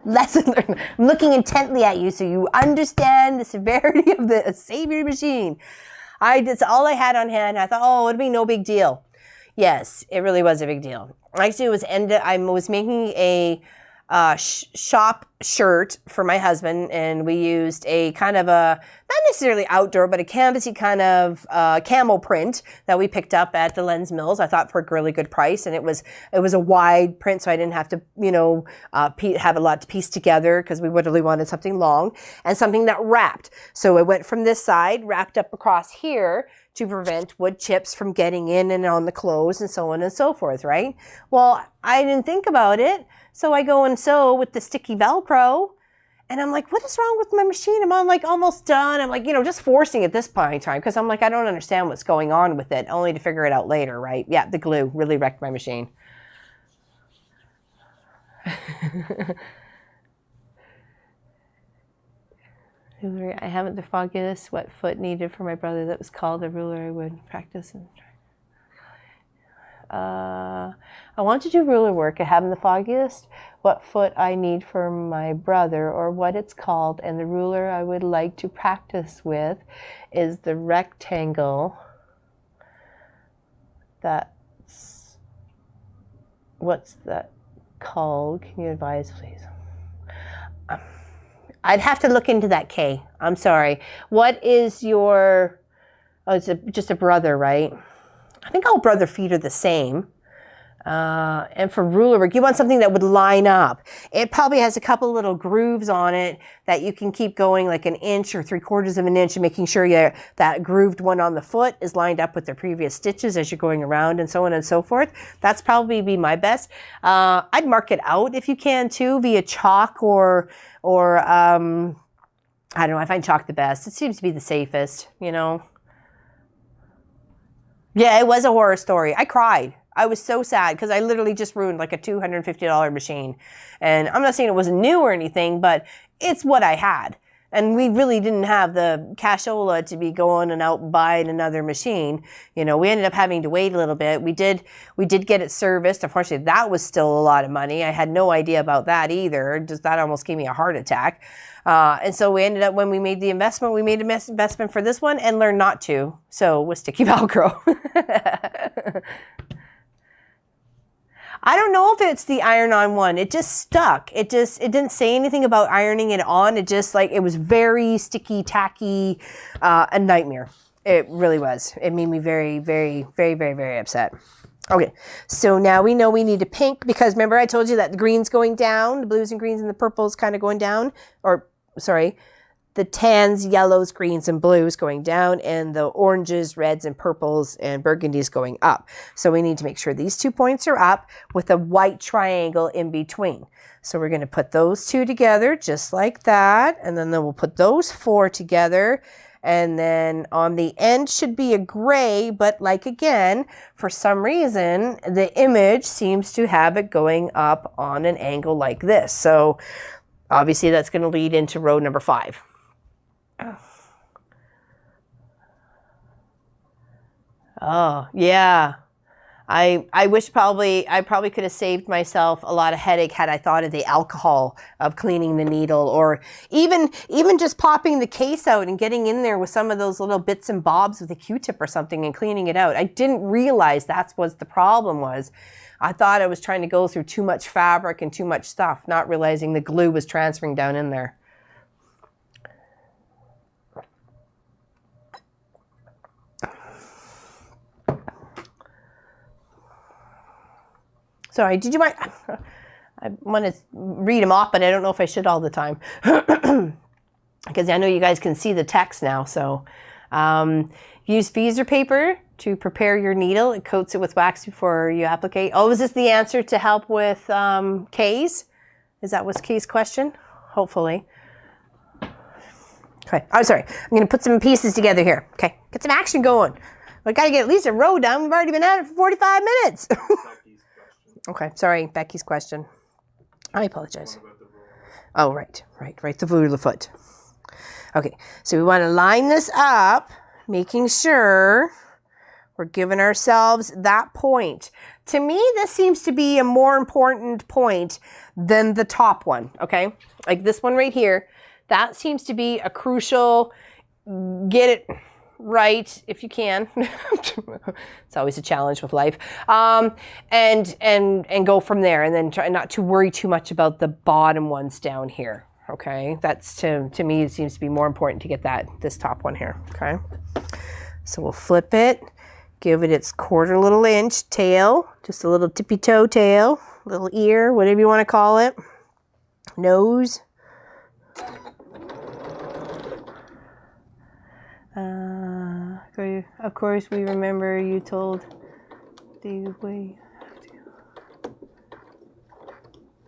Lesson learned. I'm looking intently at you so you understand the severity of the savior machine. That's all I had on hand. I thought, oh, it'd be no big deal. Yes, it really was a big deal. Actually, I was making a shop shirt for my husband, and we used a kind of a, not necessarily outdoor, but a canvasy kind of camel print that we picked up at the Lens Mills. I thought for a really good price, and it was a wide print, so I didn't have to, you know, have a lot to piece together because we really wanted something long and something that wrapped. So it went from this side, wrapped up across here to prevent wood chips from getting in and on the clothes and so on and so forth, right? Well, I didn't think about it. So I go and sew with the sticky Velcro, and I'm like, what is wrong with my machine? I'm like almost done. I'm like, you know, just forcing at this point in time because I'm like, I don't understand what's going on with it, only to figure it out later, right? Yeah, the glue really wrecked my machine. I haven't the foggiest what foot needed for my brother that was called a ruler I would practice and try. I want to do ruler work. I haven't the foggiest what foot I need for my brother or what it's called, and the ruler I would like to practice with is the rectangle. What's that called? Can you advise, please? I'd have to look into that, Kay. I'm sorry. What is your, oh, it's just a brother, right? I think all brother feet are the same. And for ruler work, you want something that would line up. It probably has a couple little grooves on it that you can keep going like an inch or 3/4 of an inch and making sure that grooved one on the foot is lined up with the previous stitches as you're going around and so on and so forth. That's probably be my best. I'd mark it out if you can too via chalk or I don't know, I find chalk the best. It seems to be the safest, you know. Yeah, it was a horror story. I cried. I was so sad because I literally just ruined like a $250 machine. And I'm not saying it wasn't new or anything, but it's what I had. And we really didn't have the cashola to be going and out and buying another machine. You know, we ended up having to wait a little bit. We did get it serviced. Unfortunately, that was still a lot of money. I had no idea about that either. Just that almost gave me a heart attack. And so we ended up, when we made the investment, we made an investment for this one and learned not to. So with sticky Velcro. I don't know if it's the iron-on one. It just stuck. It didn't say anything about ironing it on. It just it was very sticky, tacky, a nightmare. It really was. It made me very, very, very, very, very upset. Okay, so now we know we need a pink because remember I told you that the green's going down, the blues and greens and the purples kind of going down, or sorry, the tans, yellows, greens, and blues going down, and the oranges, reds, and purples, and burgundies going up. So we need to make sure these 2 points are up with a white triangle in between. So we're going to put those two together just like that, and then we'll put those 4 together, and then on the end should be a gray, but like again, for some reason, the image seems to have it going up on an angle like this. So obviously that's going to lead into row number 5. Oh, yeah. I wish I probably could have saved myself a lot of headache had I thought of the alcohol of cleaning the needle, or even just popping the case out and getting in there with some of those little bits and bobs with a Q-tip or something and cleaning it out. I didn't realize that's what the problem was. I thought I was trying to go through too much fabric and too much stuff, not realizing the glue was transferring down in there. Sorry, did you mind? I want to read them off, but I don't know if I should all the time. Because I know you guys can see the text now. So use Feezer paper to prepare your needle. It coats it with wax before you applicate. Oh, is this the answer to help with Kay's? Is that what's Kay's question? Hopefully. Okay. Oh, sorry. I'm going to put some pieces together here. Okay. Get some action going. I got to get at least a row done. We've already been at it for 45 minutes. Okay, sorry, Becky's question. I apologize. Oh, right, the ruler foot. Okay, so we want to line this up, making sure we're giving ourselves that point. To me, this seems to be a more important point than the top one, okay? Like this one right here, that seems to be a crucial, get it right if you can. It's always a challenge with life. And go from there, and then try not to worry too much about the bottom ones down here. Okay, that's to me it seems to be more important to get this top one here. Okay, so we'll flip it, give it its quarter little inch tail, just a little tippy toe tail, little ear, whatever you want to call it, nose. Of course, we remember you told the way.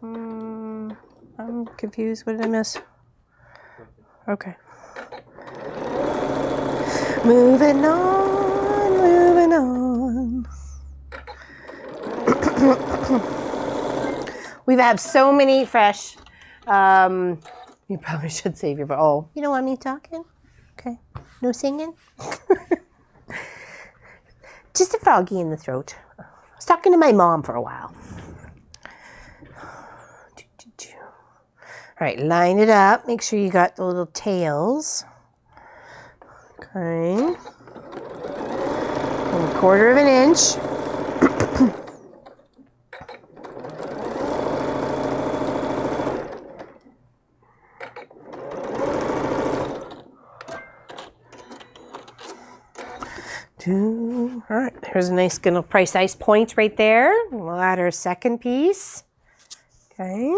I'm confused. What did I miss? Okay. Moving on, moving on. We've had so many fresh. You probably should save your. Oh, you don't want me talking? Okay. No singing? Just a froggy in the throat. I was talking to my mom for a while. All right, line it up. Make sure you got the little tails. Okay. 1/4 of an inch. All right, here's a nice little precise point right there. We'll add our second piece. Okay.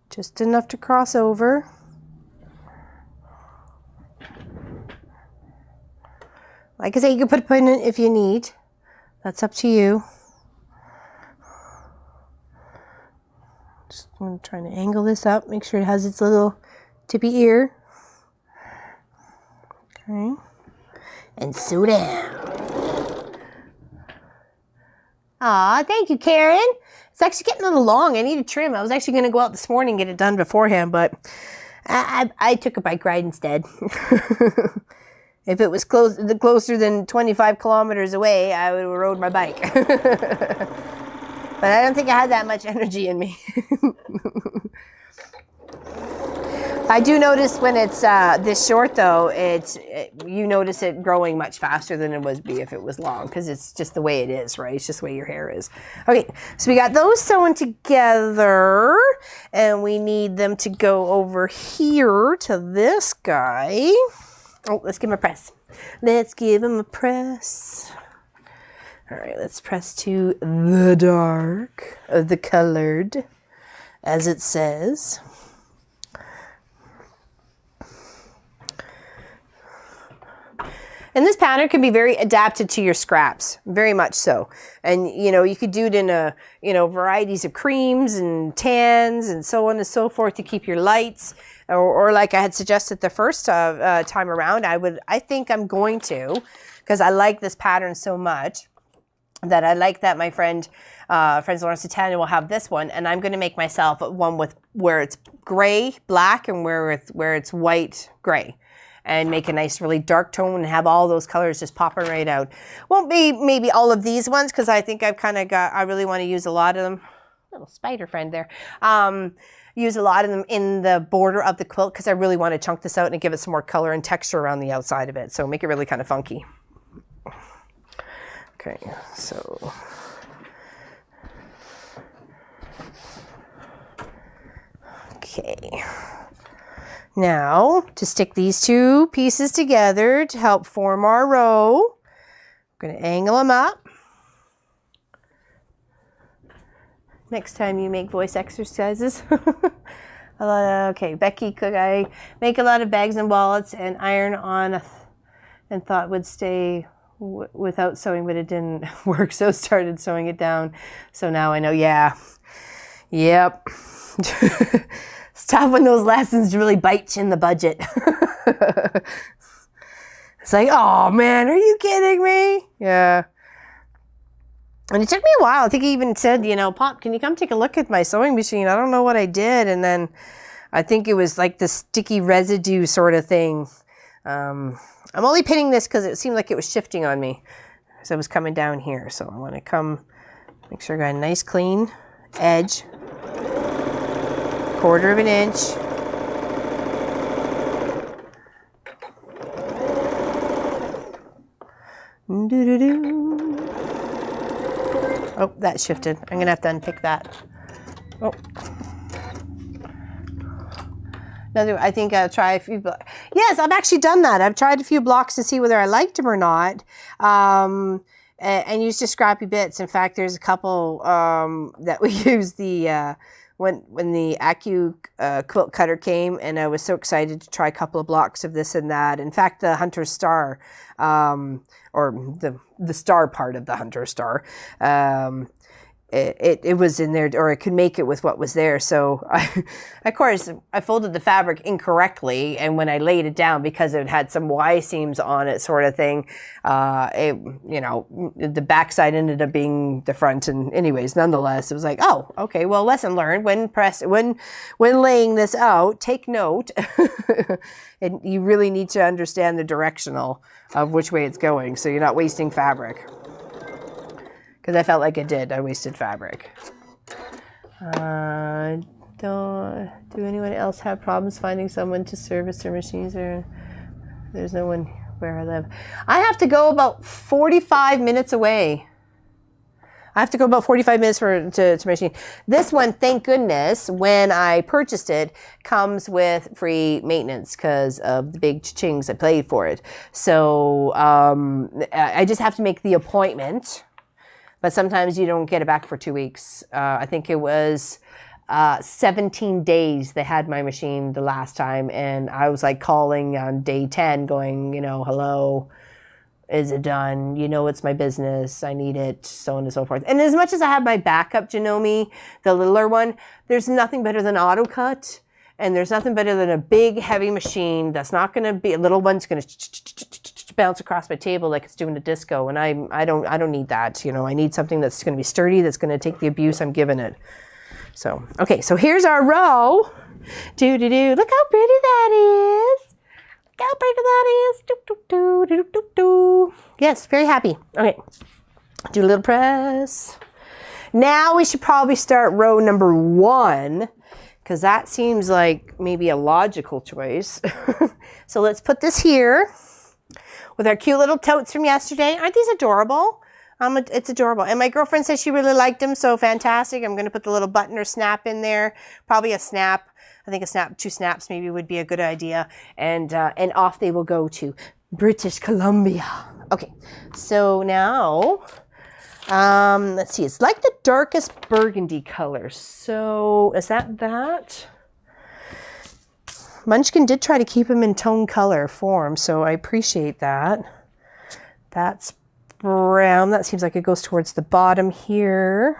Just enough to cross over. Like I say, you can put a pin in it if you need. That's up to you. Just I'm trying to angle this up, make sure it has its little tippy ear. Okay. And sew down. Aw, thank you, Karen. It's actually getting a little long. I need a trim. I was actually going to go out this morning and get it done beforehand, but I took a bike ride instead. If it was closer than 25 kilometers away, I would have rode my bike. But I don't think I had that much energy in me. I do notice when it's this short, though, you notice it growing much faster than it would be if it was long, because it's just the way it is, right? It's just the way your hair is. Okay, so we got those sewn together, and we need them to go over here to this guy. Oh, let's give him a press. Let's give him a press. All right, let's press to the dark, the colored, as it says. And this pattern can be very adapted to your scraps, very much so. And, you know, you could do it in varieties of creams and tans and so on and so forth to keep your lights. Or like I had suggested the first time around, I think I'm going to, because I like this pattern so much. that I like that my friends Lawrence Italian will have this one, and I'm going to make myself one with where it's gray, black, and where it's white, gray, and make a nice really dark tone and have all those colors just popping right out. Won't be maybe all of these ones because I think I've kind of got, I really want to use a lot of them. Little spider friend there. Use a lot of them in the border of the quilt because I really want to chunk this out and give it some more color and texture around the outside of it. So make it really kind of funky. Okay, so okay. Now to stick these two pieces together to help form our row, I'm going to angle them up. Next time you make voice exercises. Okay, Becky Cook, I make a lot of bags and wallets and iron on and thought would stay without sewing, but it didn't work, so started sewing it down. So now I know, yeah. Yep. It's tough when those lessons really bite you in the budget. It's like, oh man, are you kidding me? Yeah. And it took me a while. I think he even said, you know, Pop, can you come take a look at my sewing machine? I don't know what I did. And then I think it was like the sticky residue sort of thing. I'm only pinning this because it seemed like it was shifting on me as I was coming down here. So I want to come, make sure I got a nice clean edge, 1/4 of an inch. Oh, that shifted. I'm going to have to unpick that. Oh. Another, I think I'll try a few. Yes, I've actually done that. I've tried a few blocks to see whether I liked them or not, and used just scrappy bits. In fact, there's a couple that we used the when the Acu quilt cutter came, and I was so excited to try a couple of blocks of this and that. In fact, the Hunter Star, or the star part of the Hunter Star, it was in there, or I could make it with what was there. So of course I folded the fabric incorrectly, and when I laid it down, because it had some Y seams on it sort of thing, you know, the backside ended up being the front. And anyways, nonetheless, it was like, oh, okay, well, lesson learned. When laying this out, take note. And you really need to understand the directional of which way it's going, so you're not wasting fabric. Because I felt like it did. I wasted fabric. Do anyone else have problems finding someone to service their machines? Or there's no one where I live. I have to go about 45 minutes away. I have to go about 45 minutes to my machine. This one, thank goodness, when I purchased it, comes with free maintenance because of the big chings I paid for it. So I just have to make the appointment. But sometimes you don't get it back for 2 weeks. I think it was 17 days they had my machine the last time. And I was like calling on day 10 going, you know, hello, is it done? You know, it's my business. I need it, so on and so forth. And as much as I have my backup Janome, the littler one, there's nothing better than AutoCut. And there's nothing better than a big, heavy machine that's not going to be, a little one's going to bounce across my table like it's doing a disco. And I don't need that. You know, I need something that's going to be sturdy, that's going to take the abuse I'm giving it. So, okay, so here's our row. Look how pretty that is. Look how pretty that is. Yes, very happy. Okay, do a little press. Now we should probably start row number 1. Because that seems like maybe a logical choice. So let's put this here with our cute little totes from yesterday. Aren't these adorable? It's adorable. And my girlfriend says she really liked them, so fantastic. I'm going to put the little button or snap in there. Probably a snap. I think a snap, 2 snaps maybe would be a good idea. And off they will go to British Columbia. Okay, so now... let's see, it's like the darkest burgundy color. So is that? Munchkin did try to keep him in tone color form, so I appreciate that. That's brown. That seems like it goes towards the bottom here.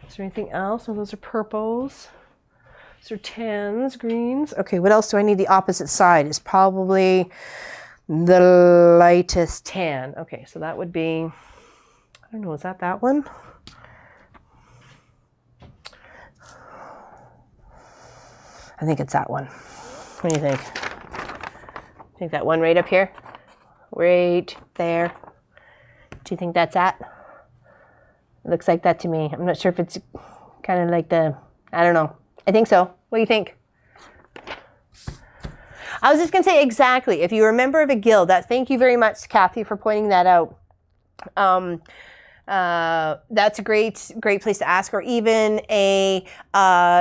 Is there anything else? Oh, those are purples. Those are tans, greens. Okay, what else do I need? The opposite side is probably the lightest tan. Okay, so that would be... I don't know, is that one? I think it's that one. What do you think? Think that one right up here? Right there. Do you think that's that? It looks like that to me. I'm not sure if it's kind of like the, I don't know. I think so. What do you think? I was just going to say exactly. If you're a member of a guild, thank you very much, Kathy, for pointing that out. That's a great place to ask, or even a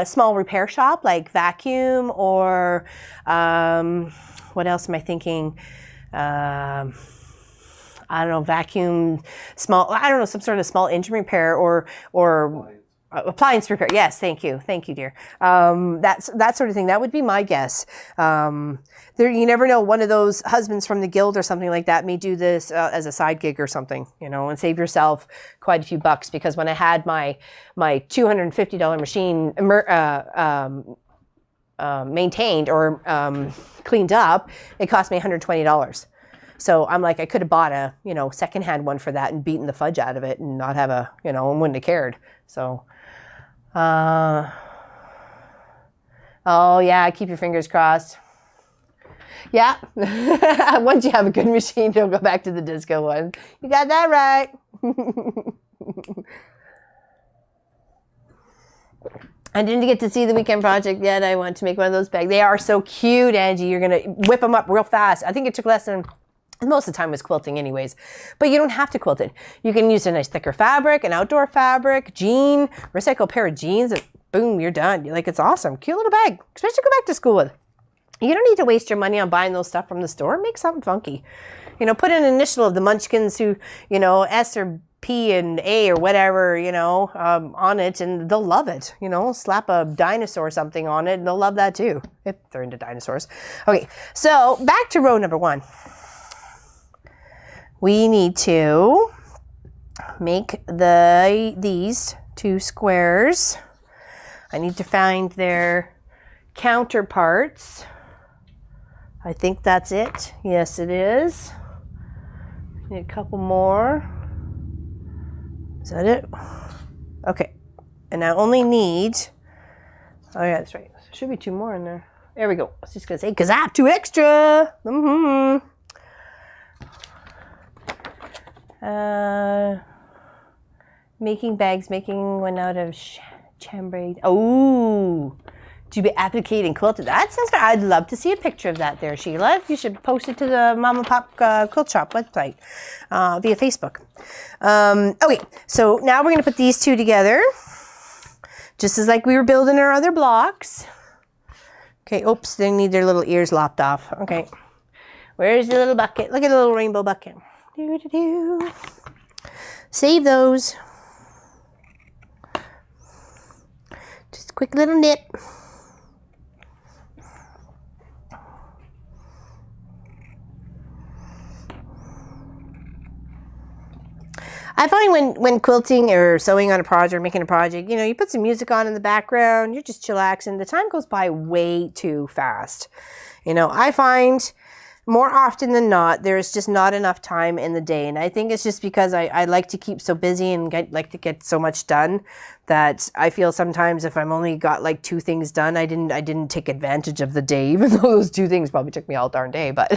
small repair shop like vacuum, or what else am I thinking? I don't know, vacuum, small, I don't know, some sort of small engine repair, or appliance repair. Yes, thank you, dear. That sort of thing. That would be my guess. You never know. One of those husbands from the guild or something like that may do this as a side gig or something, and save yourself quite a few bucks. Because when I had my $250 machine maintained or cleaned up, it cost me $120. So I'm like, I could have bought a secondhand one for that and beaten the fudge out of it and not have and wouldn't have cared. So. Oh yeah, keep your fingers crossed. Yeah, once you have a good machine, you'll go back to the disco one. You got that right. I didn't get to see the weekend project yet. I want to make one of those bags. They are so cute, Angie. You're going to whip them up real fast. I think it took less than, most of the time was quilting anyways, but you don't have to quilt it. You can use a nice thicker fabric, an outdoor fabric, jean, recycle a pair of jeans, and boom, you're done. You're like, it's awesome. Cute little bag, especially to go back to school with. You don't need to waste your money on buying those stuff from the store. Make something funky. Put an initial of the munchkins who, S or P and A or whatever, on it, and they'll love it. Slap a dinosaur or something on it, and they'll love that too, if they're into dinosaurs. Okay, so back to row number 1. We need to make these 2 squares. I need to find their counterparts. I think that's it. Yes, it is. Need a couple more. Is that it? Okay. And I only need, oh yeah, that's right. There should be 2 more in there. There we go. I was just going to say, because I have 2 extra. Making bags, making one out of chambray. Oh, to be appliqued and quilted. That sounds fun. I'd love to see a picture of that there, Sheila. You should post it to the Mom and Pop Quilt Shop website via Facebook. Okay, so now we're going to put these 2 together, just as like we were building our other blocks. Okay, oops, they need their little ears lopped off. Okay, where's the little bucket? Look at the little rainbow bucket. Do-do-do. Save those. Just a quick little nip. I find when quilting or sewing on a project or making a project, you put some music on in the background, you're just chillaxing. The time goes by way too fast. I find more often than not, there's just not enough time in the day. And I think it's just because I like to keep so busy and like to get so much done that I feel sometimes if I'm only got like 2 things done, I didn't take advantage of the day, even though those 2 things probably took me all darn day. But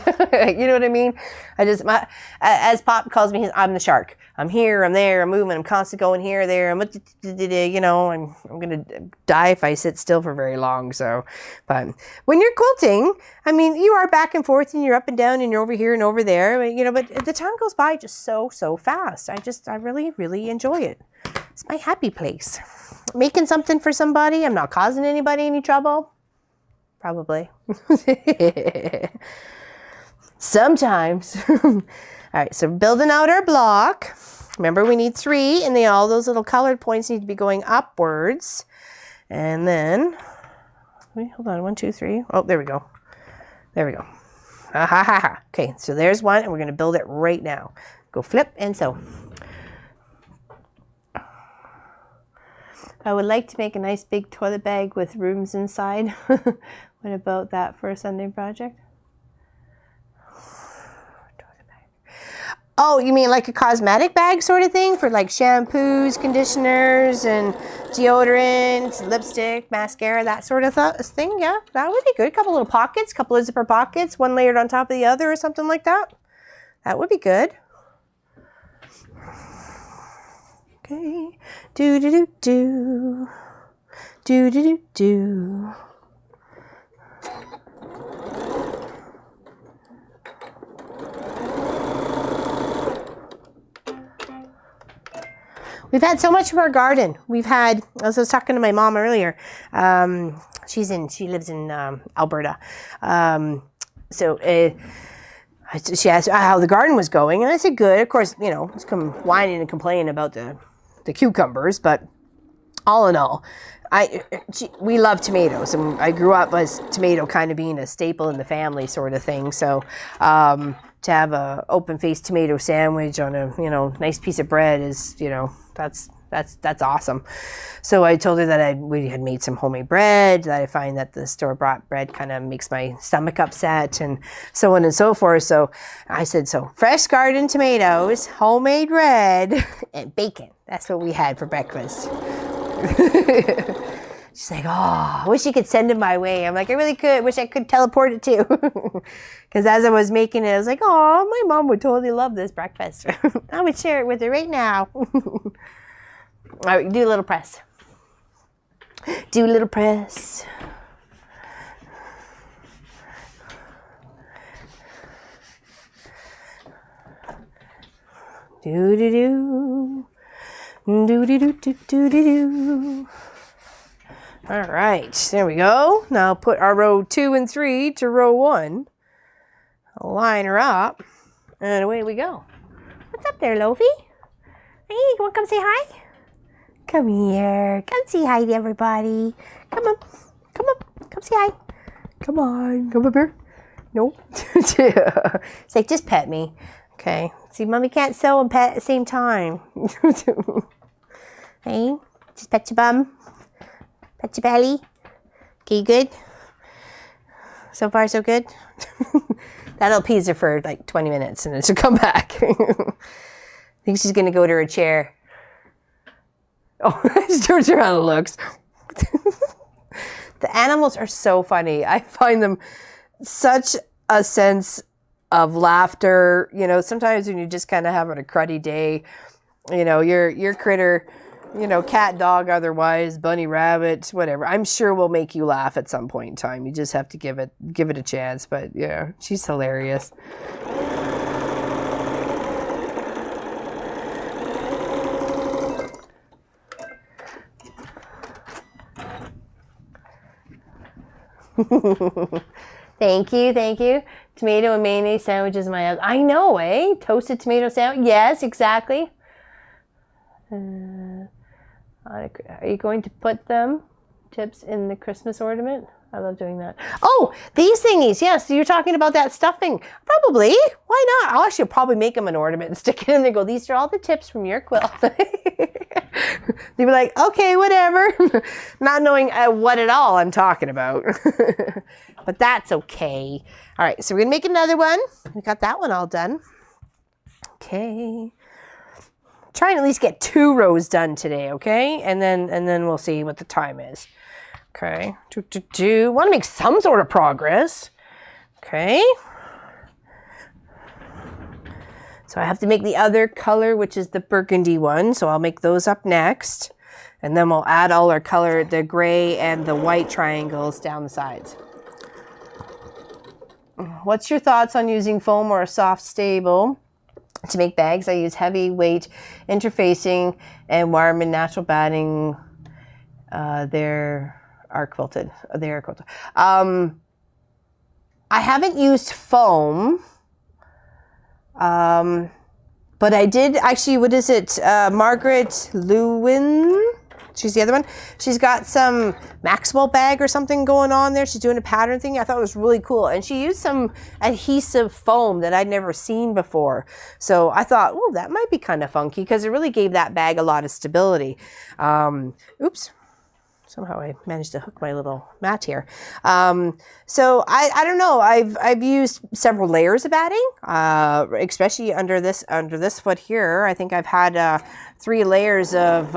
you know what I mean? As Pop calls me, I'm the shark. I'm here, I'm there, I'm moving, I'm constantly going here, there. I'm going to die if I sit still for very long. So, but when you're quilting, I mean, you are back and forth and you're up and down and you're over here and over there, but the time goes by just so fast. I really, really enjoy it. It's my happy place. Making something for somebody, I'm not causing anybody any trouble. Probably. Sometimes. All right, so building out our block. Remember, we need 3, and all those little colored points need to be going upwards. And then, wait, hold on, 1, 2, 3. Oh, there we go. There we go. Ah, ha, ha, ha. Okay, so there's one, and we're going to build it right now. Go flip and sew. I would like to make a nice big toilet bag with rooms inside. What about that for a Sunday project? Oh, you mean like a cosmetic bag sort of thing for like shampoos, conditioners, and deodorant, lipstick, mascara, that sort of thing? Yeah, that would be good. A couple little pockets, couple of zipper pockets, one layered on top of the other or something like that. That would be good. Okay. Do do do do. Do do do do. We've had so much from our garden. We've had, as I was talking to my mom earlier, she lives in Alberta. She asked how the garden was going, and I said good. Of course, you know, it's come whining and complaining about the cucumbers, but all in all, we love tomatoes, and I grew up as tomato kind of being a staple in the family sort of thing. So to have a open-faced tomato sandwich on a, you know, nice piece of bread is, you know, that's awesome. So I told her that we had made some homemade bread, that I find that the store-bought bread kind of makes my stomach upset, and so on and so forth. So I said, so fresh garden tomatoes, homemade bread, and bacon. That's what we had for breakfast. She's like, oh, I wish you could send it my way. I'm like, I really could. Wish I could teleport it too. Because as I was making it, I was like, oh, my mom would totally love this breakfast. I would share it with her right now. All right, do a little press. Do a little press. Do do do. Do do do do do do. All right, there we go. Now put our row 2 and 3 to row 1. Line her up, and away we go. What's up there, Lofi? Hey, you want to come say hi? Come here. Come say hi to everybody. Come on. Come on. Come say hi. Come on. Come up here. Nope. It's like, just pet me. Okay. See, Mommy can't sew and pet at the same time. Hey, just pet your bum. Pet your belly. Okay, good? So far, so good? That'll appease her for like 20 minutes and then she'll come back. I think she's going to go to her chair. Oh, she turns around and looks. The animals are so funny. I find them such a sense of laughter. You know, sometimes when you're just kind of having a cruddy day, you know, your critter, you know, cat, dog, otherwise, bunny, rabbit, whatever, I'm sure will make you laugh at some point in time. You just have to give it a chance. But yeah, she's hilarious. Thank you. Tomato and mayonnaise sandwiches, I know, eh? Toasted tomato sandwich. Yes, exactly. Are you going to put them tips in the Christmas ornament? I love doing that. Oh, these thingies. Yes, you're talking about that stuffing. Probably. Why not? I'll actually probably make them an ornament and stick it in there. Go, these are all the tips from your quilt. They'd be like, okay, whatever. Not knowing what at all I'm talking about. But that's okay. All right, so we're going to make another one. We got that one all done. Okay. Try and at least get 2 rows done today, okay? And then we'll see what the time is. Okay. Want to make some sort of progress. Okay. So I have to make the other color, which is the burgundy one. So I'll make those up next. And then we'll add all our color, the gray and the white triangles down the sides. What's your thoughts on using foam or a soft stable to make bags? I use heavy weight interfacing and Wireman natural batting. They are quilted. I haven't used foam. But I did actually, what is it? Margaret Lewin. She's the other one. She's got some Maxwell bag or something going on there. She's doing a pattern thing. I thought it was really cool. And she used some adhesive foam that I'd never seen before. So I thought, oh, that might be kind of funky because it really gave that bag a lot of stability. Oops. somehow I managed to hook my little mat here. So I don't know. I've used several layers of batting, especially under this foot here. I think I've had 3 layers of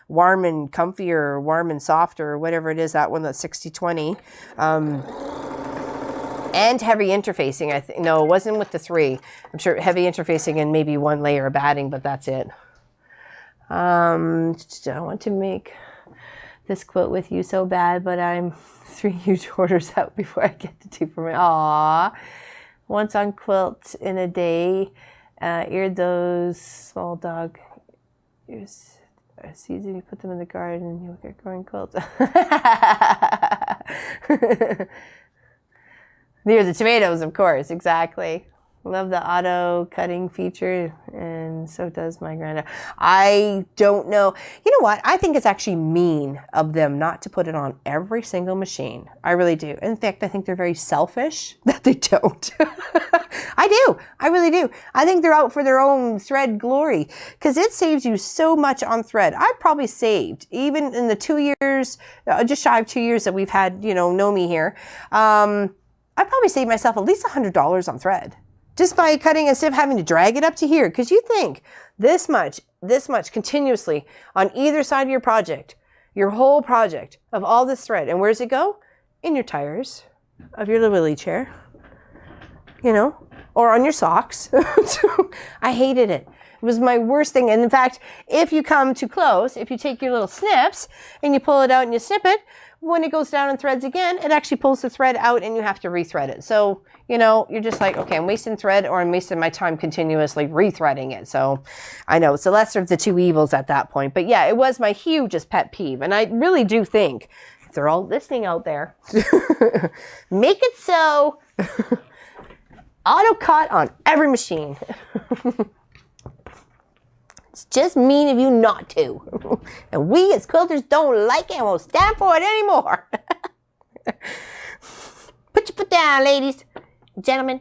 warm and comfy or warm and soft or whatever it is, that one that's 60-20. And heavy interfacing. No, it wasn't with the 3. I'm sure heavy interfacing and maybe 1 layer of batting, but that's it. I want to make this quilt with you so bad, but I'm 3 huge orders out before I get to 2 for my. Aww. Once on quilt in a day. Eared those small dog ears. Season, you put them in the garden, you'll get growing quilts. Near the tomatoes, of course, exactly. Love the auto cutting feature, and so does my granddad. I don't know. You know what? I think it's actually mean of them not to put it on every single machine. I really do. In fact, I think they're very selfish that they don't. I do. I really do. I think they're out for their own thread glory, because it saves you so much on thread. I've probably saved, even in the 2 years, just shy of 2 years that we've had, know me here, I probably saved myself at least $100 on thread. Just by cutting instead of having to drag it up to here. Because you think this much continuously on either side of your project, your whole project of all this thread. And where does it go? In your tires of your little wheelie chair, or on your socks. I hated it. It was my worst thing. And in fact, if you come too close, if you take your little snips and you pull it out and you snip it, when it goes down in threads again, it actually pulls the thread out and you have to rethread it. So, you're just like, okay, I'm wasting thread or I'm wasting my time continuously rethreading it. So I know it's the lesser of the 2 evils at that point. But yeah, it was my hugest pet peeve. And I really do think, if they're all listening out there, make it so auto cut on every machine. It's just mean of you not to. And we as quilters don't like it and won't stand for it anymore. Put your foot down, ladies, gentlemen.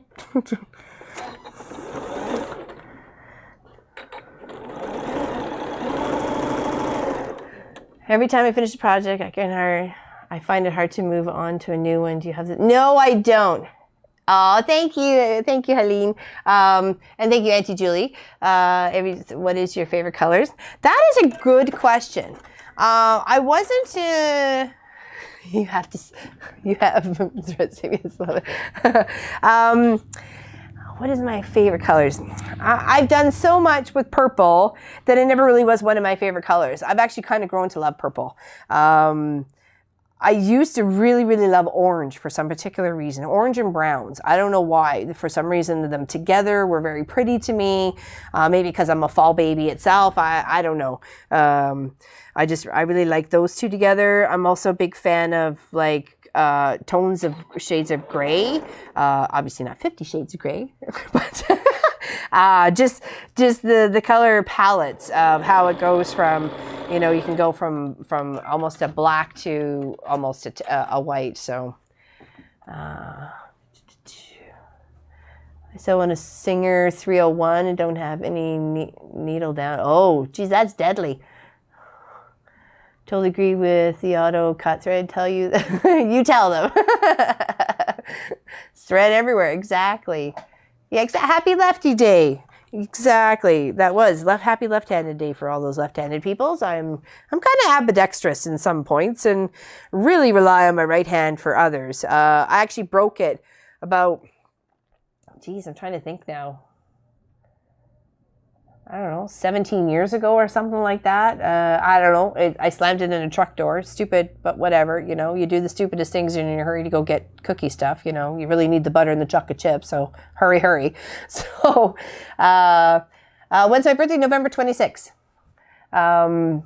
Every time I finish a project, I find it hard to move on to a new one. Do you have No, I don't. Oh, thank you, Helene, and thank you, Auntie Julie. What is your favorite colors? That is a good question. I wasn't. You have. What is my favorite colors? I've done so much with purple that it never really was one of my favorite colors. I've actually kind of grown to love purple. I used to really, really love orange for some particular reason. Orange and browns. I don't know why. For some reason, them together were very pretty to me. Maybe because I'm a fall baby itself. I don't know. I really like those 2 together. I'm also a big fan of tones of shades of gray. Obviously not 50 Shades of Gray, but just the color palettes of how it goes from, you can go from almost a black to almost a white. So I sew on a Singer 301 and don't have any needle down. Oh, geez, that's deadly. Totally agree with the auto cut thread. Tell you, you tell them. Thread everywhere. Exactly. Yeah. Happy Lefty Day. Exactly. That was Happy Left-Handed Day for all those left-handed peoples. I'm kind of ambidextrous in some points and really rely on my right hand for others. I actually broke it about. Geez, I'm trying to think now. I don't know, 17 years ago or something like that. I don't know. I slammed it in a truck door. Stupid, but whatever. You do the stupidest things in a hurry to go get cookie stuff. You really need the butter and the chocolate chips. So hurry. So when's my birthday? November 26th. So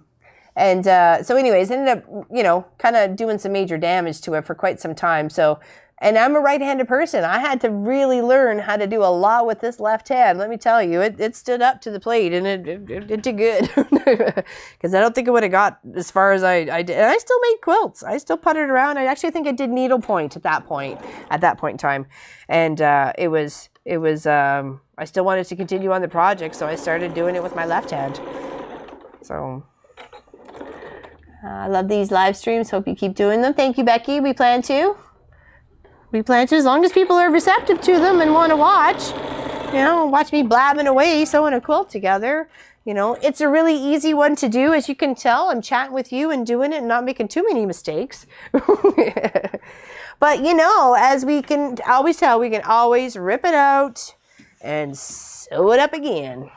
anyways, ended up, kind of doing some major damage to it for quite some time. So. And I'm a right-handed person. I had to really learn how to do a lot with this left hand. Let me tell you, it stood up to the plate, and it did good. Because I don't think it would have got as far as I did. And I still made quilts. I still puttered around. I actually think I did needlepoint at that point in time. And it was. I still wanted to continue on the project, so I started doing it with my left hand. So. I love these live streams. Hope you keep doing them. Thank you, Becky. We plan to. We plan to, as long as people are receptive to them and want to watch. You know, watch me blabbing away sewing a quilt together. You know, it's a really easy one to do. As you can tell, I'm chatting with you and doing it and not making too many mistakes. But, you know, as we can always tell, we can always rip it out and sew it up again.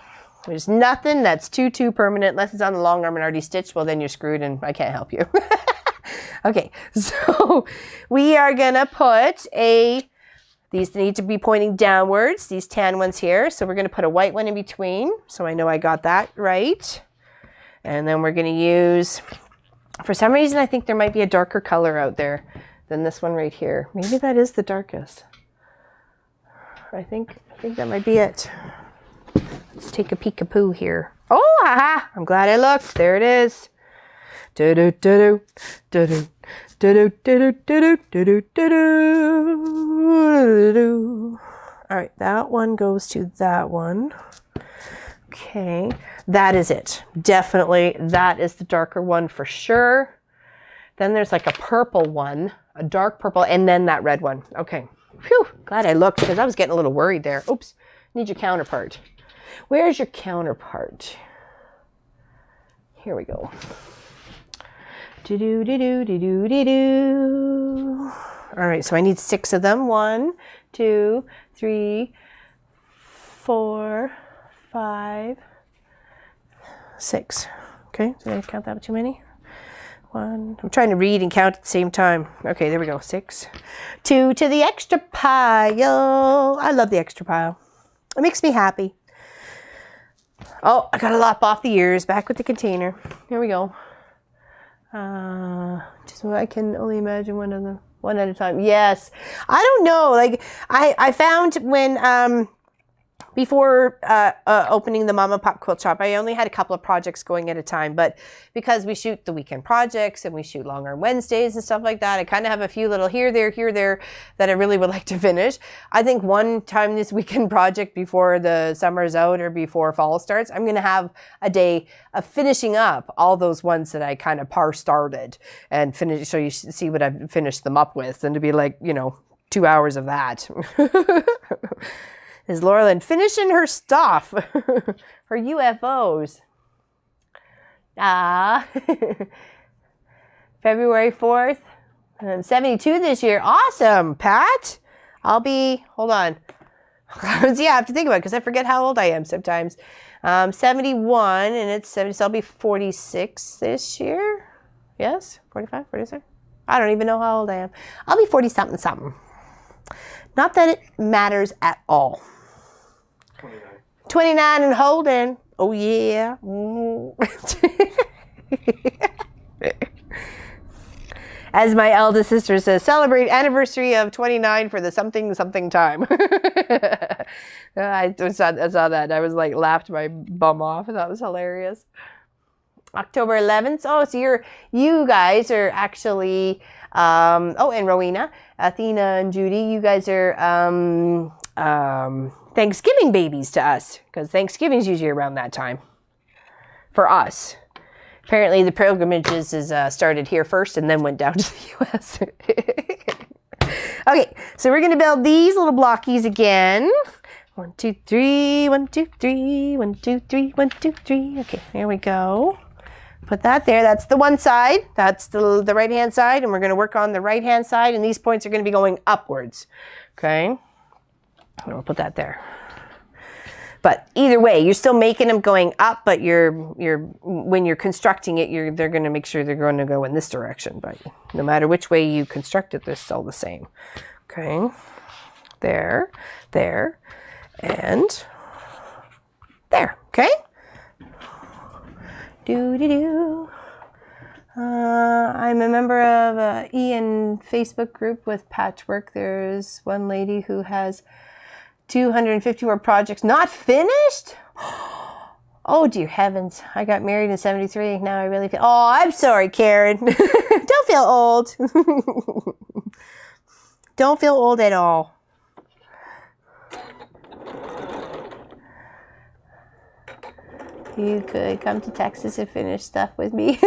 There's nothing that's too permanent unless it's on the long arm and already stitched. Well, then you're screwed and I can't help you. Okay, so we are going to put these need to be pointing downwards, these tan ones here. So we're going to put a white one in between. So I know I got that right. And then we're going to use, for some reason, I think there might be a darker color out there than this one right here. Maybe that is the darkest. I think that might be it. Let's take a peek-a-poo here. Oh, haha! I'm glad I looked. There it is. Do-do, do-do, do-do, do-do, do-do, do-do, do-do, do-do. All right, that one goes to that one. Okay, that is it. Definitely, that is the darker one for sure. Then there's like a purple one, a dark purple, and then that red one. Okay, phew, glad I looked because I was getting a little worried there. Oops, need your counterpart. Where's your counterpart? Here we go. Do-do-do-do-do-do-do-do. All right, so I need 6 of them. 1, 2, 3, 4, 5, 6. Okay, did I count that too many? 1. I'm trying to read and count at the same time. Okay, there we go. 6. 2 to the extra pile. I love the extra pile. It makes me happy. Oh, I got to lop off the ears. Back with the container. Here we go. Just I can only imagine one at a time. Yes. I don't know. Like I found when before opening the Mama Pop Quilt Shop, I only had a couple of projects going at a time, but because we shoot the weekend projects and we shoot Long Arm Wednesdays and stuff like that, I kind of have a few little here, there that I really would like to finish. I think one time this weekend project before the summer's out or before fall starts, I'm going to have a day of finishing up all those ones that I kind of started and finish, so you see what I've finished them up with, and to be like, you know, 2 hours of that. Is Laurelyn finishing her stuff, her UFOs. February 4th, I'm 72 this year. Awesome, Pat. I'll be, hold on. Yeah, I have to think about it because I forget how old I am sometimes. 71 and it's 70, so I'll be 46 this year. Yes, 45, 46. I don't even know how old I am. I'll be 40 something. Not that it matters at all. 29 and holding. Oh, yeah. As my eldest sister says, celebrate anniversary of 29 for the something time. I saw that. I was like, laughed my bum off. I thought it was hilarious. October 11th. Oh, so you guys are actually, oh, and Rowena, Athena and Judy, you guys are Thanksgiving babies to us, because Thanksgiving's usually around that time for us. Apparently the pilgrimages is started here first and then went down to the U.S. Okay, so we're going to build these little blockies again. 1, 2, 3, 1, 2, 3, 1, 2, 3, 1, 2, 3. Okay, there we go. Put that there. That's the one side. That's the right-hand side, and we're going to work on the right-hand side, and these points are going to be going upwards. Okay? And we'll put that there. But either way, you're still making them going up, but when you're constructing it, they're going to make sure they're going to go in this direction. But no matter which way you construct it, they're still the same. Okay? There, and there. Okay? I'm a member of a Ian Facebook group with Patchwork. There's one lady who has 254 projects not finished. Oh dear heavens, I got married in 73. Now I really feel, oh, I'm sorry, Karen. Don't feel old. Don't feel old at all. You could come to Texas and finish stuff with me.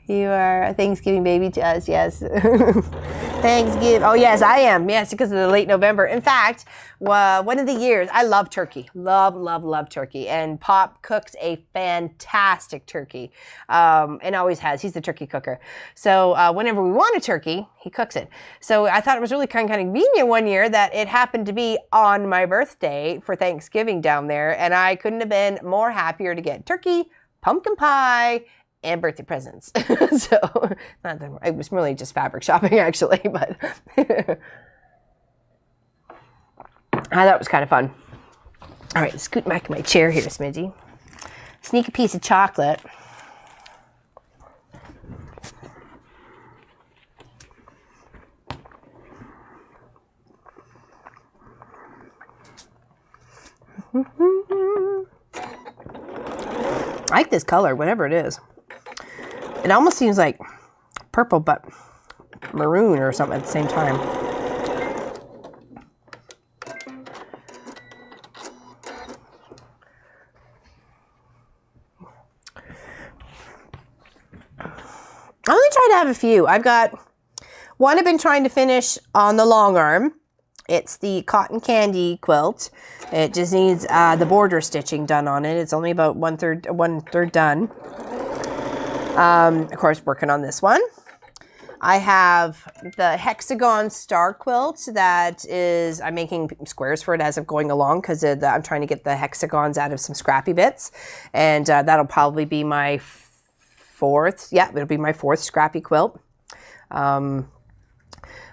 You are a Thanksgiving baby to us, yes. Thanksgiving. Oh, yes, I am. Yes, because of the late November. In fact, one of the years, I love turkey. Love, love, love turkey. And Pop cooks a fantastic turkey and always has. He's the turkey cooker. So whenever we want a turkey, he cooks it. So I thought it was really kind of convenient one year that it happened to be on my birthday for Thanksgiving down there. And I couldn't have been more happier to get turkey, pumpkin pie, and birthday presents. So not that, it was really just fabric shopping actually, but I thought it was kind of fun. All right, scoot back in my chair here, Smidgy. Sneak a piece of chocolate. I like this color, whatever it is. It almost seems like purple, but maroon or something at the same time. I'm going to try to have a few. I've got one I've been trying to finish on the long arm. It's the cotton candy quilt. It just needs the border stitching done on it. It's only about one third done. Of course, working on this one. I have the hexagon star quilt that is, I'm making squares for it as I'm going along because I'm trying to get the hexagons out of some scrappy bits. And that'll probably be my fourth. Yeah, it'll be my fourth scrappy quilt. My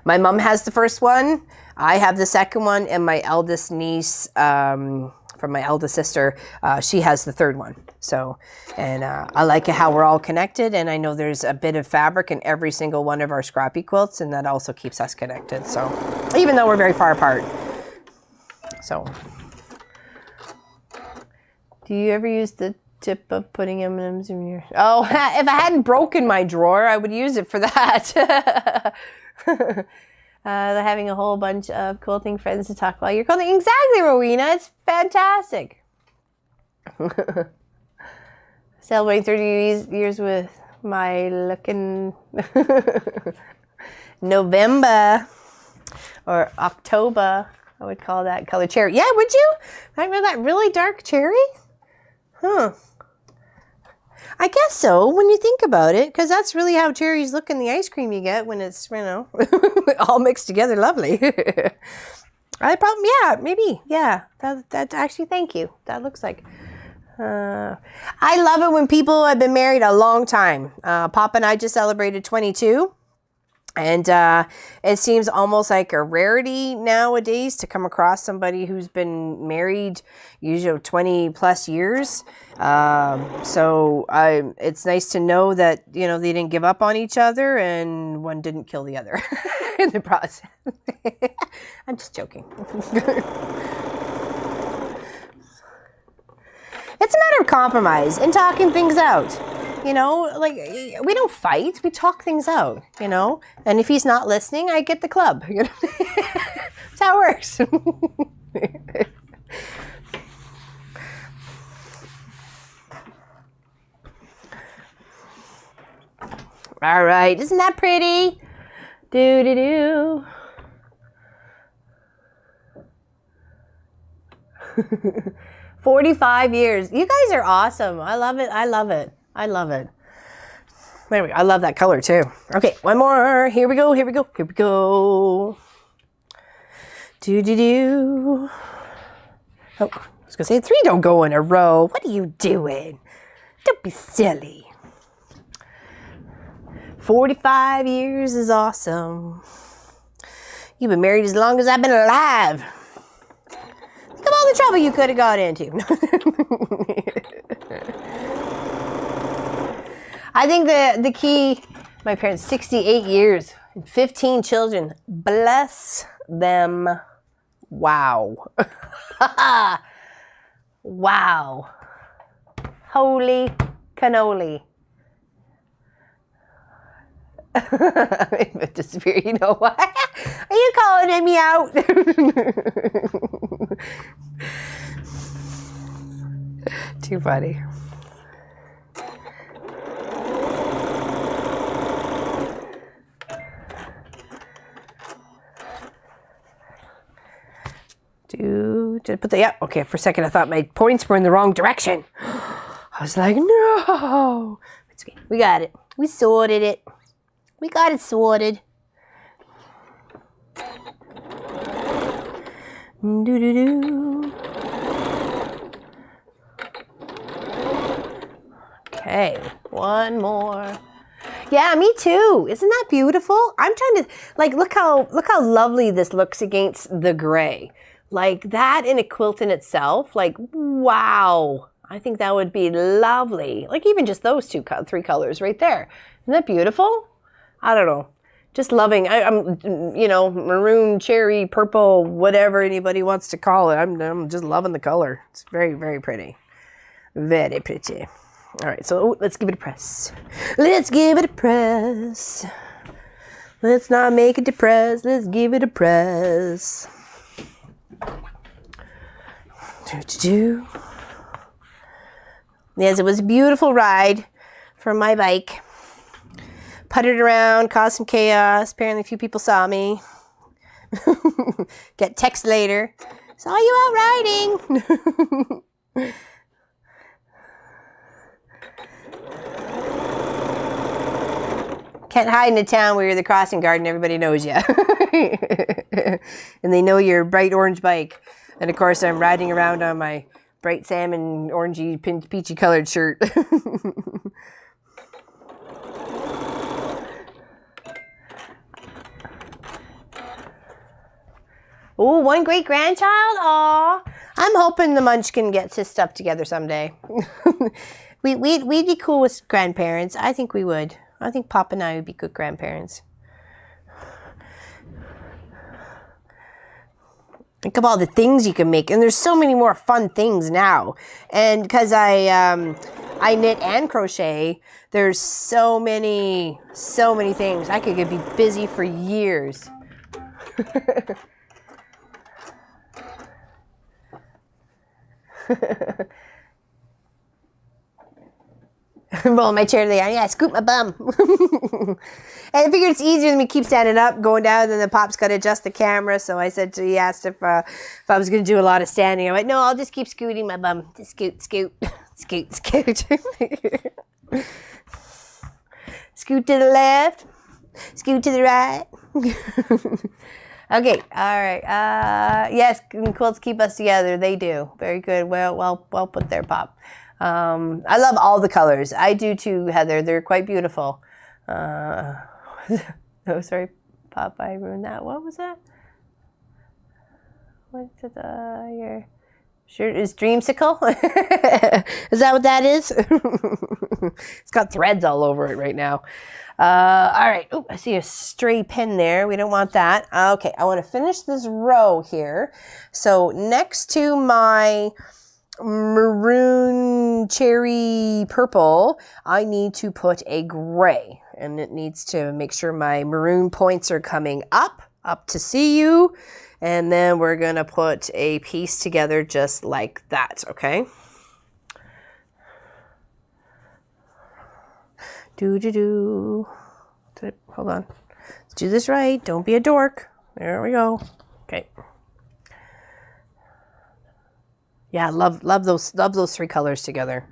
mom has the first one. I have the second one, and my eldest niece from my eldest sister, she has the third one. So, and I like how we're all connected, and I know there's a bit of fabric in every single one of our scrappy quilts, and that also keeps us connected. So, even though we're very far apart. So, do you ever use the tip of putting M&Ms in your... Oh, if I hadn't broken my drawer, I would use it for that. Having a whole bunch of quilting friends to talk about your quilting. Exactly, Rowena. It's fantastic. Celebrating 30 years with my looking November or October. I would call that color cherry. Yeah, would you? That really dark cherry? Huh. I guess so, when you think about it, because that's really how cherries look in the ice cream you get when it's, you know, all mixed together lovely. Yeah, maybe, yeah. That actually, thank you. That looks like. I love it when people have been married a long time. Pop and I just celebrated 22. And it seems almost like a rarity nowadays to come across somebody who's been married, usually 20 plus years. So it's nice to know that, you know, they didn't give up on each other and one didn't kill the other in the process. I'm just joking. It's a matter of compromise and talking things out. You know, like, we don't fight, we talk things out, you know? And if he's not listening, I get the club. You know? That's how it works. All right, isn't that pretty? Do-do-do. 45 years. You guys are awesome. I love it. I love it. I love it. There we go. I love that color too. Okay, one more. Here we go. Here we go. Here we go. Do-do-do. Oh, I was going to say 3 don't go in a row. What are you doing? Don't be silly. 45 years is awesome. You've been married as long as I've been alive. Think of all the trouble you could have got into. I think the key, my parents, 68 years and 15 children. Bless them. Wow. Wow. Holy cannoli. Disappear, you know what? Are you calling me out? Too funny. Did I put the, yeah, okay, for a second I thought my points were in the wrong direction. I was like, no. It's okay. We got it. We sorted it. We got it sorted. Do-do-do. Okay, one more. Yeah, me too. Isn't that beautiful? I'm trying to, like, look how lovely this looks against the gray. Like, that in a quilt in itself, like, wow. I think that would be lovely. Like, even just those three colors right there. Isn't that beautiful? I don't know. Just loving. I'm, you know, maroon, cherry, purple, whatever anybody wants to call it. I'm just loving the color. It's very, very pretty. Very pretty. All right, so let's give it a press. Let's give it a press. Let's not make it depressed. Let's give it a press. Do-do-do. Yes, it was a beautiful ride for my bike. Puttered around, caused some chaos. Apparently a few people saw me. Get text later. Saw you out riding. Can't hide in a town where you're the crossing guard and everybody knows you. And they know your bright orange bike. And of course I'm riding around on my bright salmon, orangey, peachy colored shirt. Oh, one great grandchild? Aw. I'm hoping the Munchkin gets his stuff together someday. We'd be cool with grandparents. I think we would. I think Pop and I would be good grandparents. Think of all the things you can make. And there's so many more fun things now. And because I knit and crochet, there's so many things. I could be busy for years. Roll my chair to the ground. Yeah, scoop my bum. And I figured it's easier than me keep standing up, going down, and then Pop's got to adjust the camera. So I said he asked if I was going to do a lot of standing. I went, no, I'll just keep scooting my bum. Just scoot, scoot, scoot, scoot. Scoot to the left. Scoot to the right. Okay, all right. Yes, quilts keep us together. They do. Very good. Well put there, Pop. I love all the colors. I do too, Heather. They're quite beautiful. Oh, sorry, Pop. I ruined that. What was that? What's it? Your shirt is dreamsicle. Is that what that is? It's got threads all over it right now. All right. Oh, I see a stray pin there. We don't want that. Okay, I want to finish this row here. So next to my maroon, cherry, purple, I need to put a gray, and it needs to make sure my maroon points are coming up to see you, and then we're gonna put a piece together just like that. Okay. Hold on. Let's do this right. Don't be a dork. There we go. Okay. Yeah, love those three colors together.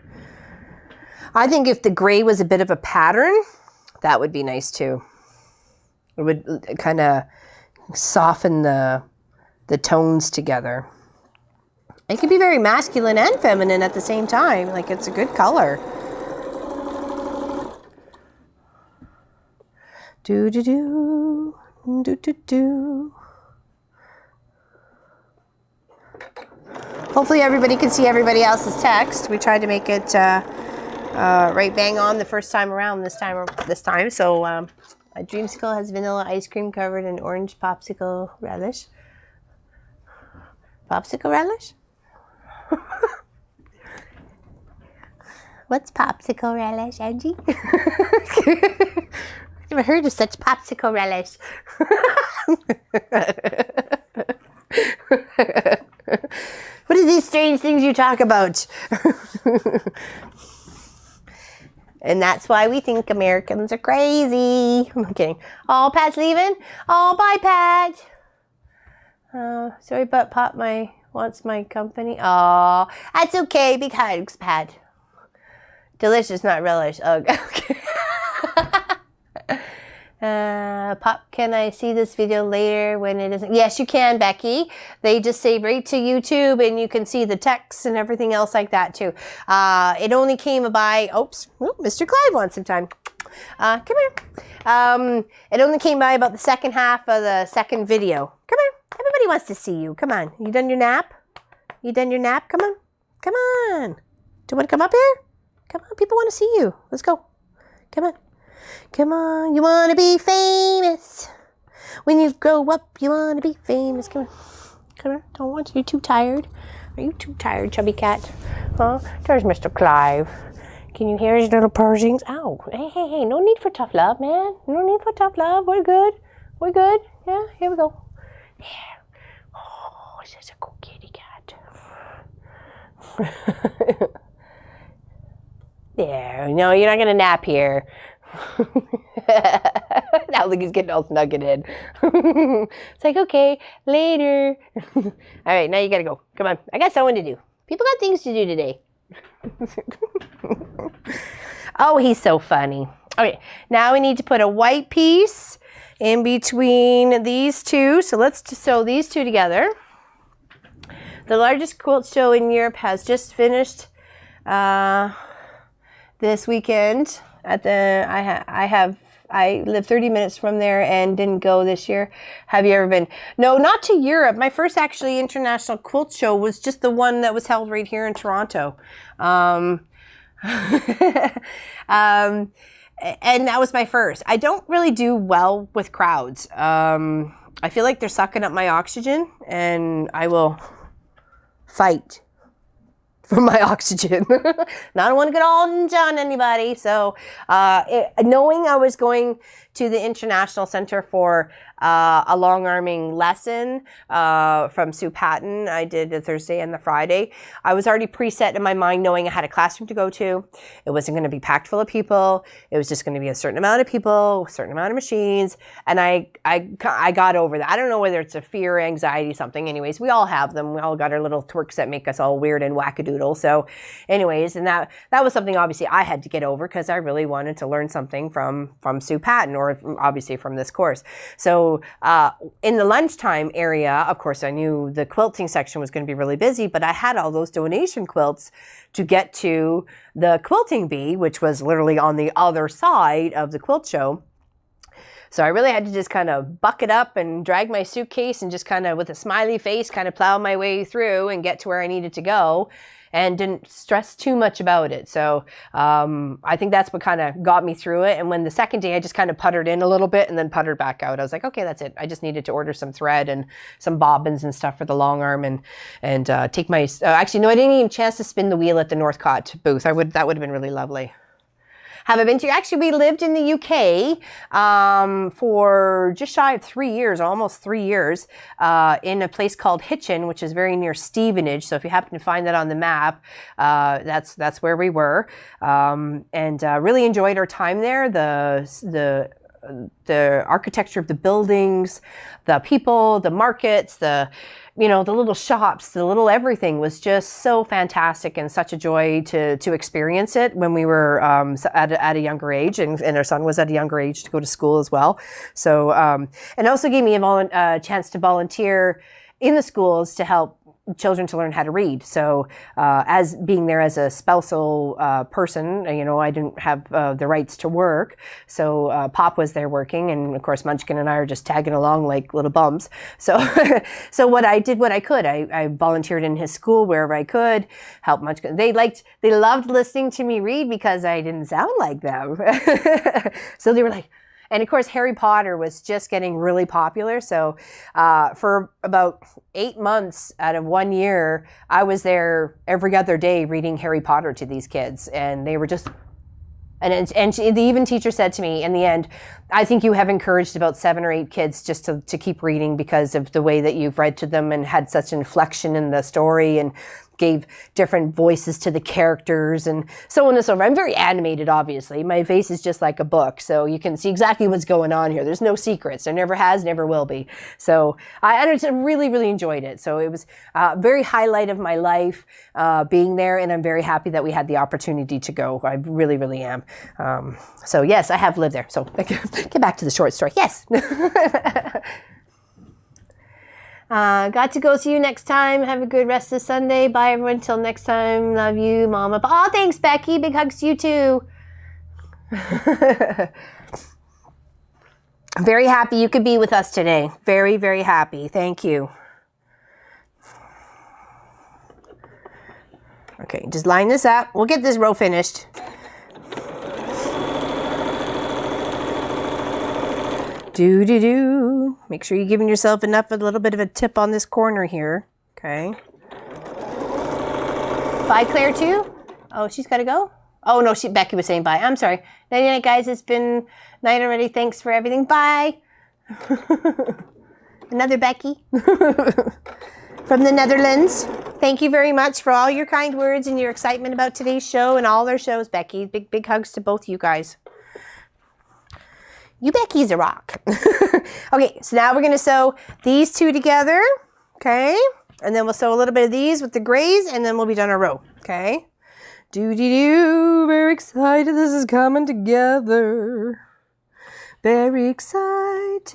I think if the gray was a bit of a pattern, that would be nice too. It would kind of soften the tones together. It can be very masculine and feminine at the same time. Like, it's a good color. Do. Hopefully everybody can see everybody else's text. We tried to make it right bang on the first time around this time. So a dreamsicle has vanilla ice cream covered in orange popsicle relish. Popsicle relish? What's popsicle relish, Angie? I've never heard of such popsicle relish. What are these strange things you talk about? And that's why we think Americans are crazy. I'm kidding. Oh, Pat's leaving? Oh, bye, Pat. Sorry about Pop, my wants my company. Oh, that's okay. Big hugs, Pat. Delicious, not relish. Oh, okay. Pop, can I see this video later when it isn't? Yes, you can, Becky. They just save right to YouTube, and you can see the text and everything else like that too. It only came by. Oops, Mr. Clive wants some time. Come here. It only came by about the second half of the second video. Come here. Everybody wants to see you. Come on. You done your nap? You done your nap? Come on. Come on. Do you want to come up here? Come on. People want to see you. Let's go. Come on. Come on. You want to be famous. When you grow up, you want to be famous. Come on. Come here. Don't want to. You're too tired. Are you too tired, chubby cat? Huh? There's Mr. Clive. Can you hear his little purrings? Ow. Hey. No need for tough love, man. No need for tough love. We're good. We're good. Yeah, here we go. There. Oh, this is a cool kitty cat. There. No, you're not going to nap here. Now look, he's getting all snug in. It's like, okay, later. All right, now you got to go. Come on. I got someone to do. People got things to do today. Oh, he's so funny. Okay, now we need to put a white piece in between these two. So let's sew these two together. The largest quilt show in Europe has just finished this weekend. I live 30 minutes from there and didn't go this year. Have you ever been? No, not to Europe. My first actually international quilt show was just the one that was held right here in Toronto. And that was my first. I don't really do well with crowds. I feel like they're sucking up my oxygen, and I will fight for my oxygen. Not want to get all on anybody. So knowing I was going to the International Center for a long arming lesson from Sue Patton, I did the Thursday and the Friday. I was already preset in my mind knowing I had a classroom to go to. It wasn't going to be packed full of people. It was just going to be a certain amount of people, a certain amount of machines. And I got over that. I don't know whether it's a fear, anxiety, something. Anyways, we all have them. We all got our little twerks that make us all weird and wackadoodle. So anyways, and that was something obviously I had to get over because I really wanted to learn something from Sue Patton, or obviously from this course. So in the lunchtime area, of course, I knew the quilting section was going to be really busy, but I had all those donation quilts to get to the quilting bee, which was literally on the other side of the quilt show. So I really had to just kind of buck it up and drag my suitcase and just kind of with a smiley face kind of plow my way through and get to where I needed to go, and didn't stress too much about it. So I think that's what kind of got me through it. And when the second day I just kind of puttered in a little bit and then puttered back out, I was like, okay, that's it. I just needed to order some thread and some bobbins and stuff for the long arm and take my, actually, no, I didn't even chance to spin the wheel at the Northcott booth. That would have been really lovely. Have I been to? Actually, we lived in the UK for just shy of 3 years, almost 3 years, in a place called Hitchin, which is very near Stevenage. So if you happen to find that on the map, that's where we were, and really enjoyed our time there. The architecture of the buildings, the people, the markets, the little shops, the little everything was just so fantastic and such a joy to experience it when we were at a younger age, and our son was at a younger age to go to school as well. So, and also gave me a chance to volunteer in the schools to help children to learn how to read. So as being there as a spousal person, I didn't have the rights to work. So Pop was there working, and of course Munchkin and I are just tagging along like little bums. So so what I could. I volunteered in his school wherever I could, help Munchkin. They loved listening to me read because I didn't sound like them. So they were like, and of course, Harry Potter was just getting really popular. So for about 8 months out of 1 year, I was there every other day reading Harry Potter to these kids. And they were just, the even teacher said to me in the end, I think you have encouraged about 7 or 8 kids just to keep reading because of the way that you've read to them and had such inflection in the story and gave different voices to the characters and so on and so forth. I'm very animated, obviously. My face is just like a book, so you can see exactly what's going on here. There's no secrets. There never has, never will be. So I just really, really enjoyed it. So it was a very highlight of my life being there, and I'm very happy that we had the opportunity to go. I really, really am. So yes, I have lived there. So get back to the short story. Yes. Got to go see you next time. Have a good rest of Sunday. Bye, everyone. Till next time. Love you, Mama. Oh, thanks, Becky. Big hugs to you, too. Very happy you could be with us today. Very, very happy. Thank you. Okay, just line this up. We'll get this row finished. Do. Make sure you're giving yourself a little bit of a tip on this corner here. Okay. Bye, Claire, too? Oh, she's got to go? Oh, no, Becky was saying bye. I'm sorry. Night, guys. It's been night already. Thanks for everything. Bye. Another Becky from the Netherlands. Thank you very much for all your kind words and your excitement about today's show and all our shows, Becky. Big, big hugs to both you guys. You Becky's a rock. Okay, so now we're going to sew these two together, okay? And then we'll sew a little bit of these with the grays, and then we'll be done our row, okay? Do-de-do, very excited this is coming together. Very excited.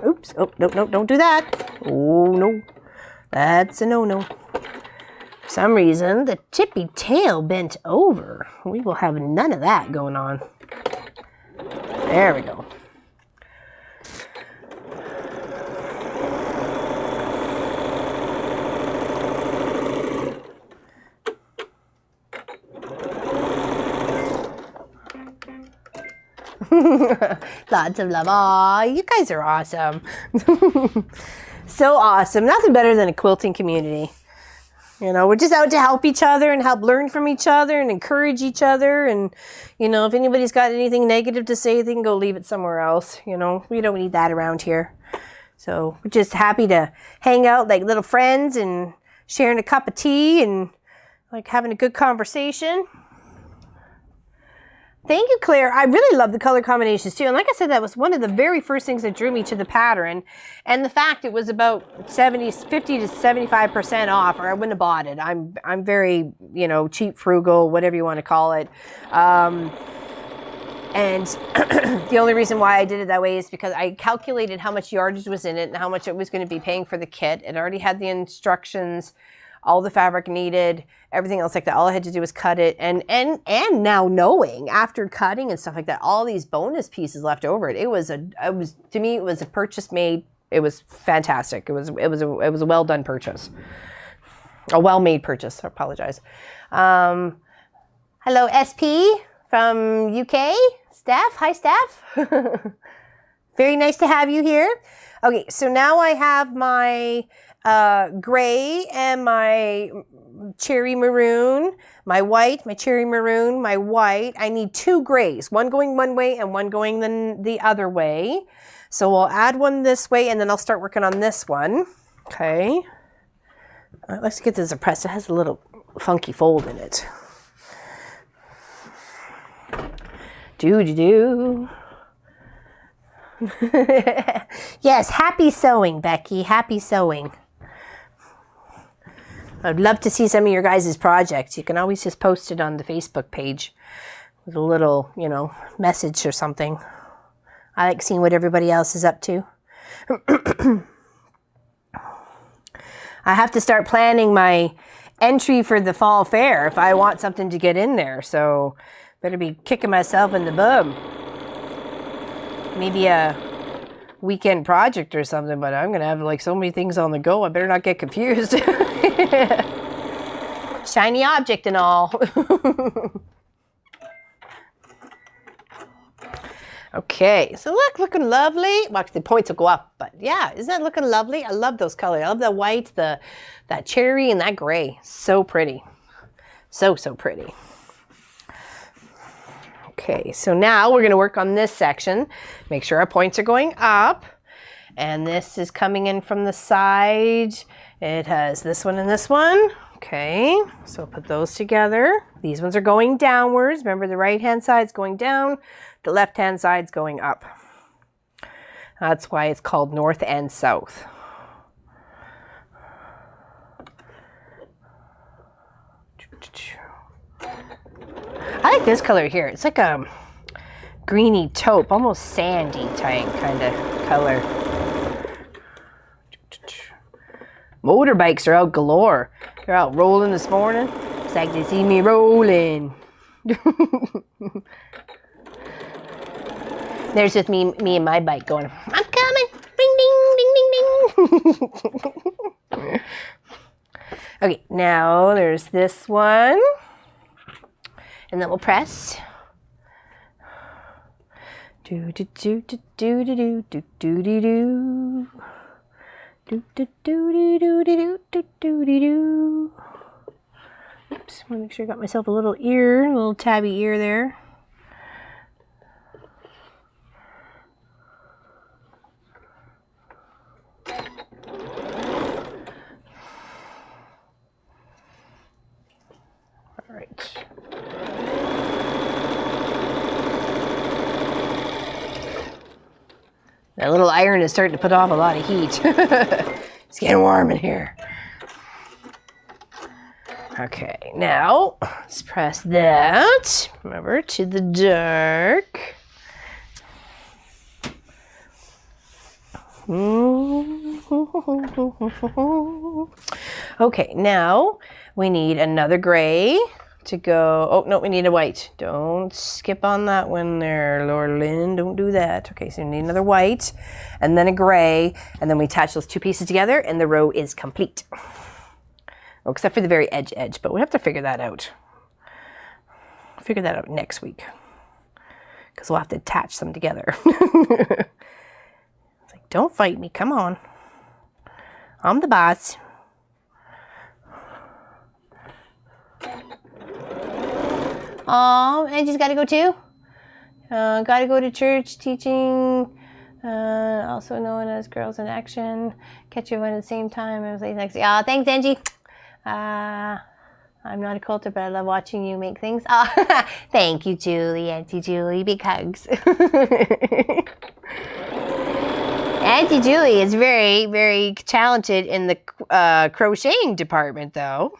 Oops, oh, no, don't do that. Oh, no, that's a no-no. For some reason, the tippy tail bent over. We will have none of that going on. There we go. Lots of love. Aw, you guys are awesome. So awesome. Nothing better than a quilting community. You know, we're just out to help each other and help learn from each other and encourage each other. And, you know, if anybody's got anything negative to say, they can go leave it somewhere else. You know, we don't need that around here. So we're just happy to hang out like little friends and sharing a cup of tea and like having a good conversation. Thank you, Claire. I really love the color combinations too. And like I said, that was one of the very first things that drew me to the pattern. And the fact it was about 50 to 75% off, or I wouldn't have bought it. I'm very, you know, cheap, frugal, whatever you want to call it. And the only reason why I did it that way is because I calculated how much yardage was in it and how much it was going to be paying for the kit. It already had the instructions, all the fabric needed, everything else like that. All I had to do was cut it. And now knowing after cutting and stuff like that, all these bonus pieces left over it. To me, it was a purchase made. It was fantastic. It was a well done purchase. A well made purchase. I apologize. Hello, SP from UK. Steph. Hi, Steph. Very nice to have you here. Okay, so now I have my gray and my cherry maroon, my white, my cherry maroon, my white. I need two grays, one going one way and one going the other way. So I'll add one this way and then I'll start working on this one. Okay. Let's get this pressed. It has a little funky fold in it. Do. Yes, happy sewing, Becky. Happy sewing. I'd love to see some of your guys' projects. You can always just post it on the Facebook page with a little, you know, message or something. I like seeing what everybody else is up to. I have to start planning my entry for the fall fair if I want something to get in there. So better be kicking myself in the bum. Maybe a weekend project or something, but I'm gonna have like so many things on the go. I better not get confused. Shiny object and all. Okay, so looking lovely. Well, the points will go up, but yeah, isn't that looking lovely? I love those colors. I love the white, that cherry, and that gray. So pretty. So pretty. Okay, so now we're going to work on this section. Make sure our points are going up. And this is coming in from the side. It has this one and this one. Okay, so put those together. These ones are going downwards. Remember, the right-hand side's going down, the left-hand side's going up. That's why it's called north and south. I like this color here. It's like a greeny taupe, almost sandy type kind of color. Motorbikes are out galore. They're out rolling this morning. It's like they see me rolling. There's just me and my bike going, I'm coming. Ding, ding, ding, ding, ding. Okay, now there's this one. And then we'll press. Do do do do do do do do do do. Do do do do do do do do do. Oops, I want to make sure I got myself a little ear, a little tabby ear there. All right. That little iron is starting to put off a lot of heat. It's getting warm in here. Okay, now let's press that. Remember, to the dark. Okay, now we need another gray to go. Oh, no, we need a white. Don't skip on that one there, Laura Lynn. Don't do that. Okay, so we need another white and then a gray, and then we attach those two pieces together and the row is complete. Oh, except for the very edge, but we have to figure that out. Figure that out next week because we'll have to attach them together. It's like, don't fight me. Come on. I'm the boss. Oh, Angie's got to go too? Got to go to church teaching, also known as Girls in Action. Catch you at the same time. I was like, thanks, Angie. I'm not a quilter, but I love watching you make things. Oh, thank you, Julie, Auntie Julie. Big hugs. Auntie Julie is very, very talented in the crocheting department, though.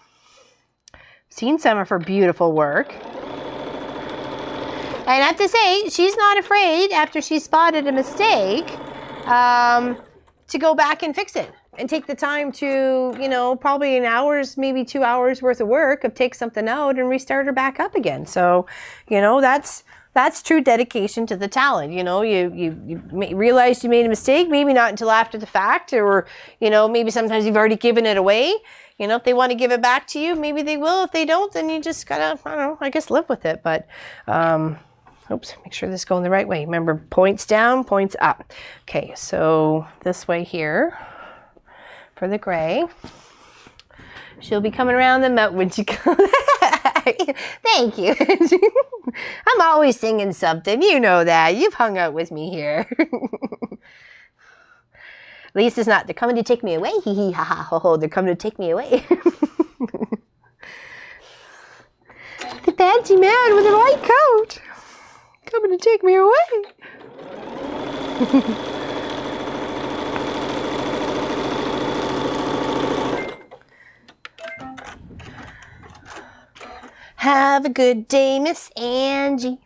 Seen some of her beautiful work. And I have to say, she's not afraid, after she spotted a mistake, to go back and fix it. And take the time to, you know, probably an hour's, maybe 2 hours worth of work of take something out and restart her back up again. So, you know, that's true dedication to the talent. You know, you realized you made a mistake, maybe not until after the fact, or, you know, maybe sometimes you've already given it away. You know, if they want to give it back to you, maybe they will. If they don't, then you just gotta, I don't know, I guess live with it. But, oops, make sure this is going the right way. Remember, points down, points up. Okay, so this way here for the gray. She'll be coming around the mountain when she comes. Thank you. I'm always singing something. You know that. You've hung out with me here. Lisa's not. They're coming to take me away. Hee hee ha ha ho ho. They're coming to take me away. The fancy man with a white coat. Coming to take me away. Have a good day, Miss Angie.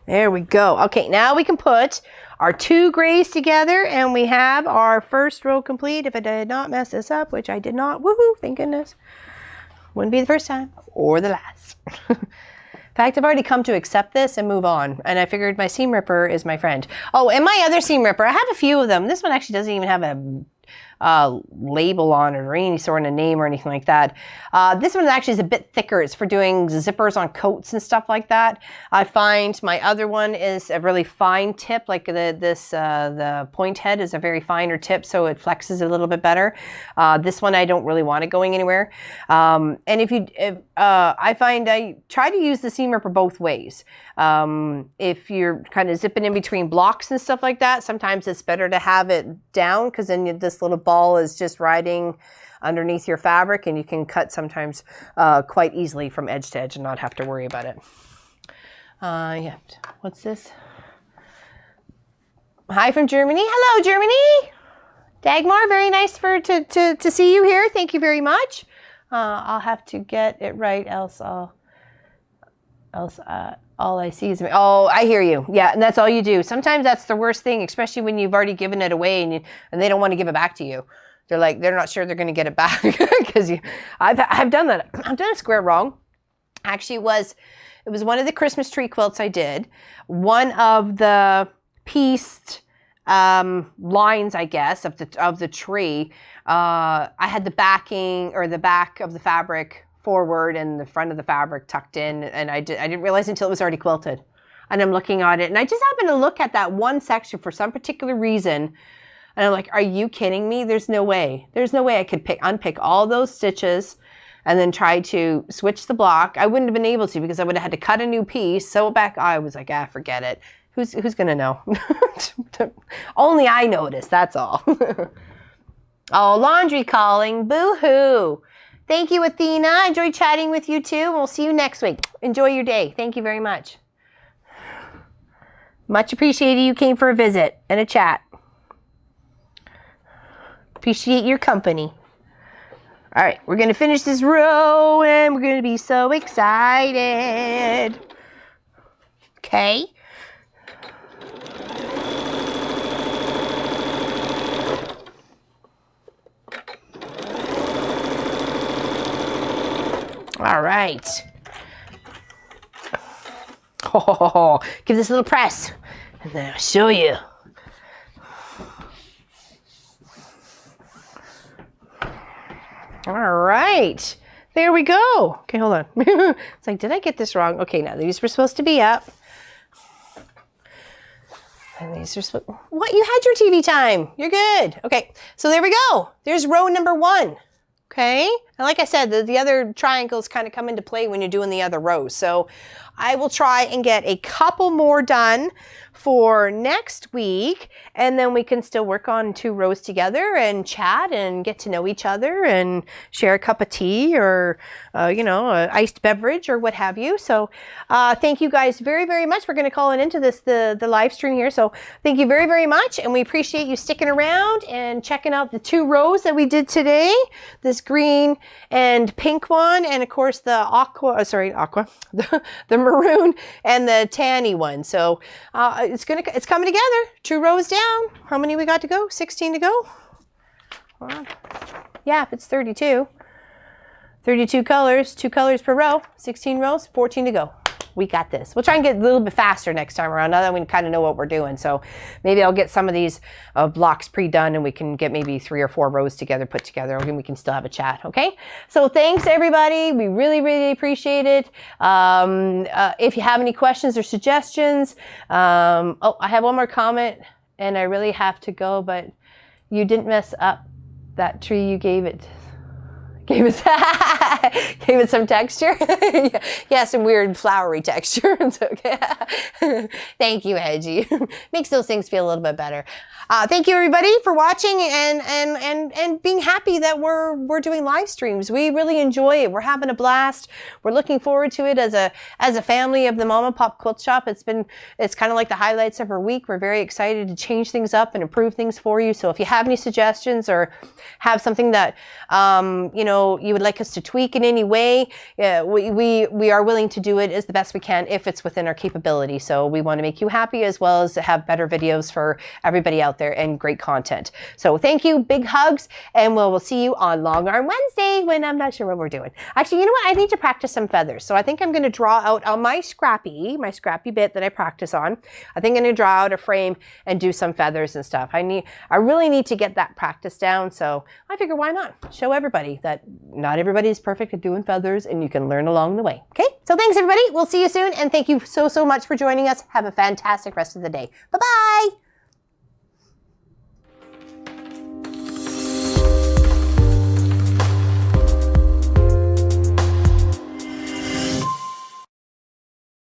There we go. Okay, now we can put our two grays together and we have our first row complete. If I did not mess this up, which I did not, woohoo, thank goodness. Wouldn't be the first time or the last. In fact, I've already come to accept this and move on. And I figured my seam ripper is my friend. Oh, and my other seam ripper, I have a few of them. This one actually doesn't even have a label on it or any sort of name or anything like that. This one actually is a bit thicker. It's for doing zippers on coats and stuff like that. I find my other one is a really fine tip, like the point head is a very finer tip, so it flexes a little bit better. This one I don't really want it going anywhere. And I find I try to use the seam ripper both ways. If you're kind of zipping in between blocks and stuff like that, sometimes it's better to have it down because then this little ball is just riding underneath your fabric, and you can cut sometimes quite easily from edge to edge and not have to worry about it. Yeah, what's this? Hi from Germany. Hello, Germany. Dagmar, very nice to see you here. Thank you very much. I'll have to get it right, else all I see is me. Oh, I hear you. Yeah, and that's all you do. Sometimes that's the worst thing, especially when you've already given it away and they don't want to give it back to you. They're not sure they're going to get it back because I've done that. I've done a square wrong. Actually, it was one of the Christmas tree quilts I did. One of the pieced lines, I guess, of the tree. I had the backing or the back of the fabric forward and the front of the fabric tucked in, and I didn't realize until it was already quilted. And I'm looking at it, and I just happened to look at that one section for some particular reason, and I'm like, are you kidding me? There's no way. There's no way I could unpick all those stitches and then try to switch the block. I wouldn't have been able to because I would have had to cut a new piece, sew it back. I was like, forget it. Who's gonna know? Only I noticed, that's all. Oh, laundry calling, boo-hoo. Thank you, Athena. I enjoyed chatting with you too. We'll see you next week. Enjoy your day. Thank you very much. Much appreciated you came for a visit and a chat. Appreciate your company. All right, we're going to finish this row and we're going to be so excited. Okay. All right. Oh, give this a little press, and then I'll show you. All right. There we go. Okay, hold on. It's like, did I get this wrong? Okay, now these were supposed to be up. And these are supposed... What? You had your TV time. You're good. Okay, so there we go. There's row number 1. Okay, and like I said, the other triangles kind of come into play when you're doing the other rows. So I will try and get a couple more done for next week, and then we can still work on 2 rows together and chat and get to know each other and share a cup of tea or, an iced beverage or what have you. So thank you guys very, very much. We're going to call it into the live stream here. So thank you very, very much, and we appreciate you sticking around and checking out the 2 rows that we did today. This green and pink one, and of course the the maroon and the tanny one. So it's coming together. 2 rows down. How many we got to go? 16 to go. Yeah, if it's 32 colors, 2 colors per row, 16 rows, 14 to go. We got this. We'll try and get a little bit faster next time around, now that we kind of know what we're doing. So maybe I'll get some of these blocks pre-done, and we can get maybe 3 or 4 rows together, put together, and we can still have a chat, okay? So thanks, everybody. We really, really appreciate it. If you have any questions or suggestions, I have one more comment, and I really have to go, but you didn't mess up that tree you gave it. Gave it some texture. Yeah, some weird flowery texture. It's okay. Thank you, Edgy. Makes those things feel a little bit better. Thank you, everybody, for watching and being happy that we're doing live streams. We really enjoy it. We're having a blast. We're looking forward to it as a family of the Mom and Pop Quilt Shop. It's kind of like the highlights of our week. We're very excited to change things up and improve things for you. So if you have any suggestions or have something that you would like us to tweak in any way, we are willing to do it as the best we can if it's within our capability. So we want to make you happy as well as have better videos for everybody out there and great content. So thank you, big hugs, and we'll see you on Long Arm Wednesday when I'm not sure what we're doing. Actually, you know what? I need to practice some feathers. So I think I'm going to draw out on my scrappy bit that I practice on. I think I'm going to draw out a frame and do some feathers and stuff. I really need to get that practice down. So I figure, why not show everybody that not everybody is perfect at doing feathers, and you can learn along the way. Okay, so thanks, everybody. We'll see you soon, and thank you so much for joining us. Have a fantastic rest of the day. Bye-bye.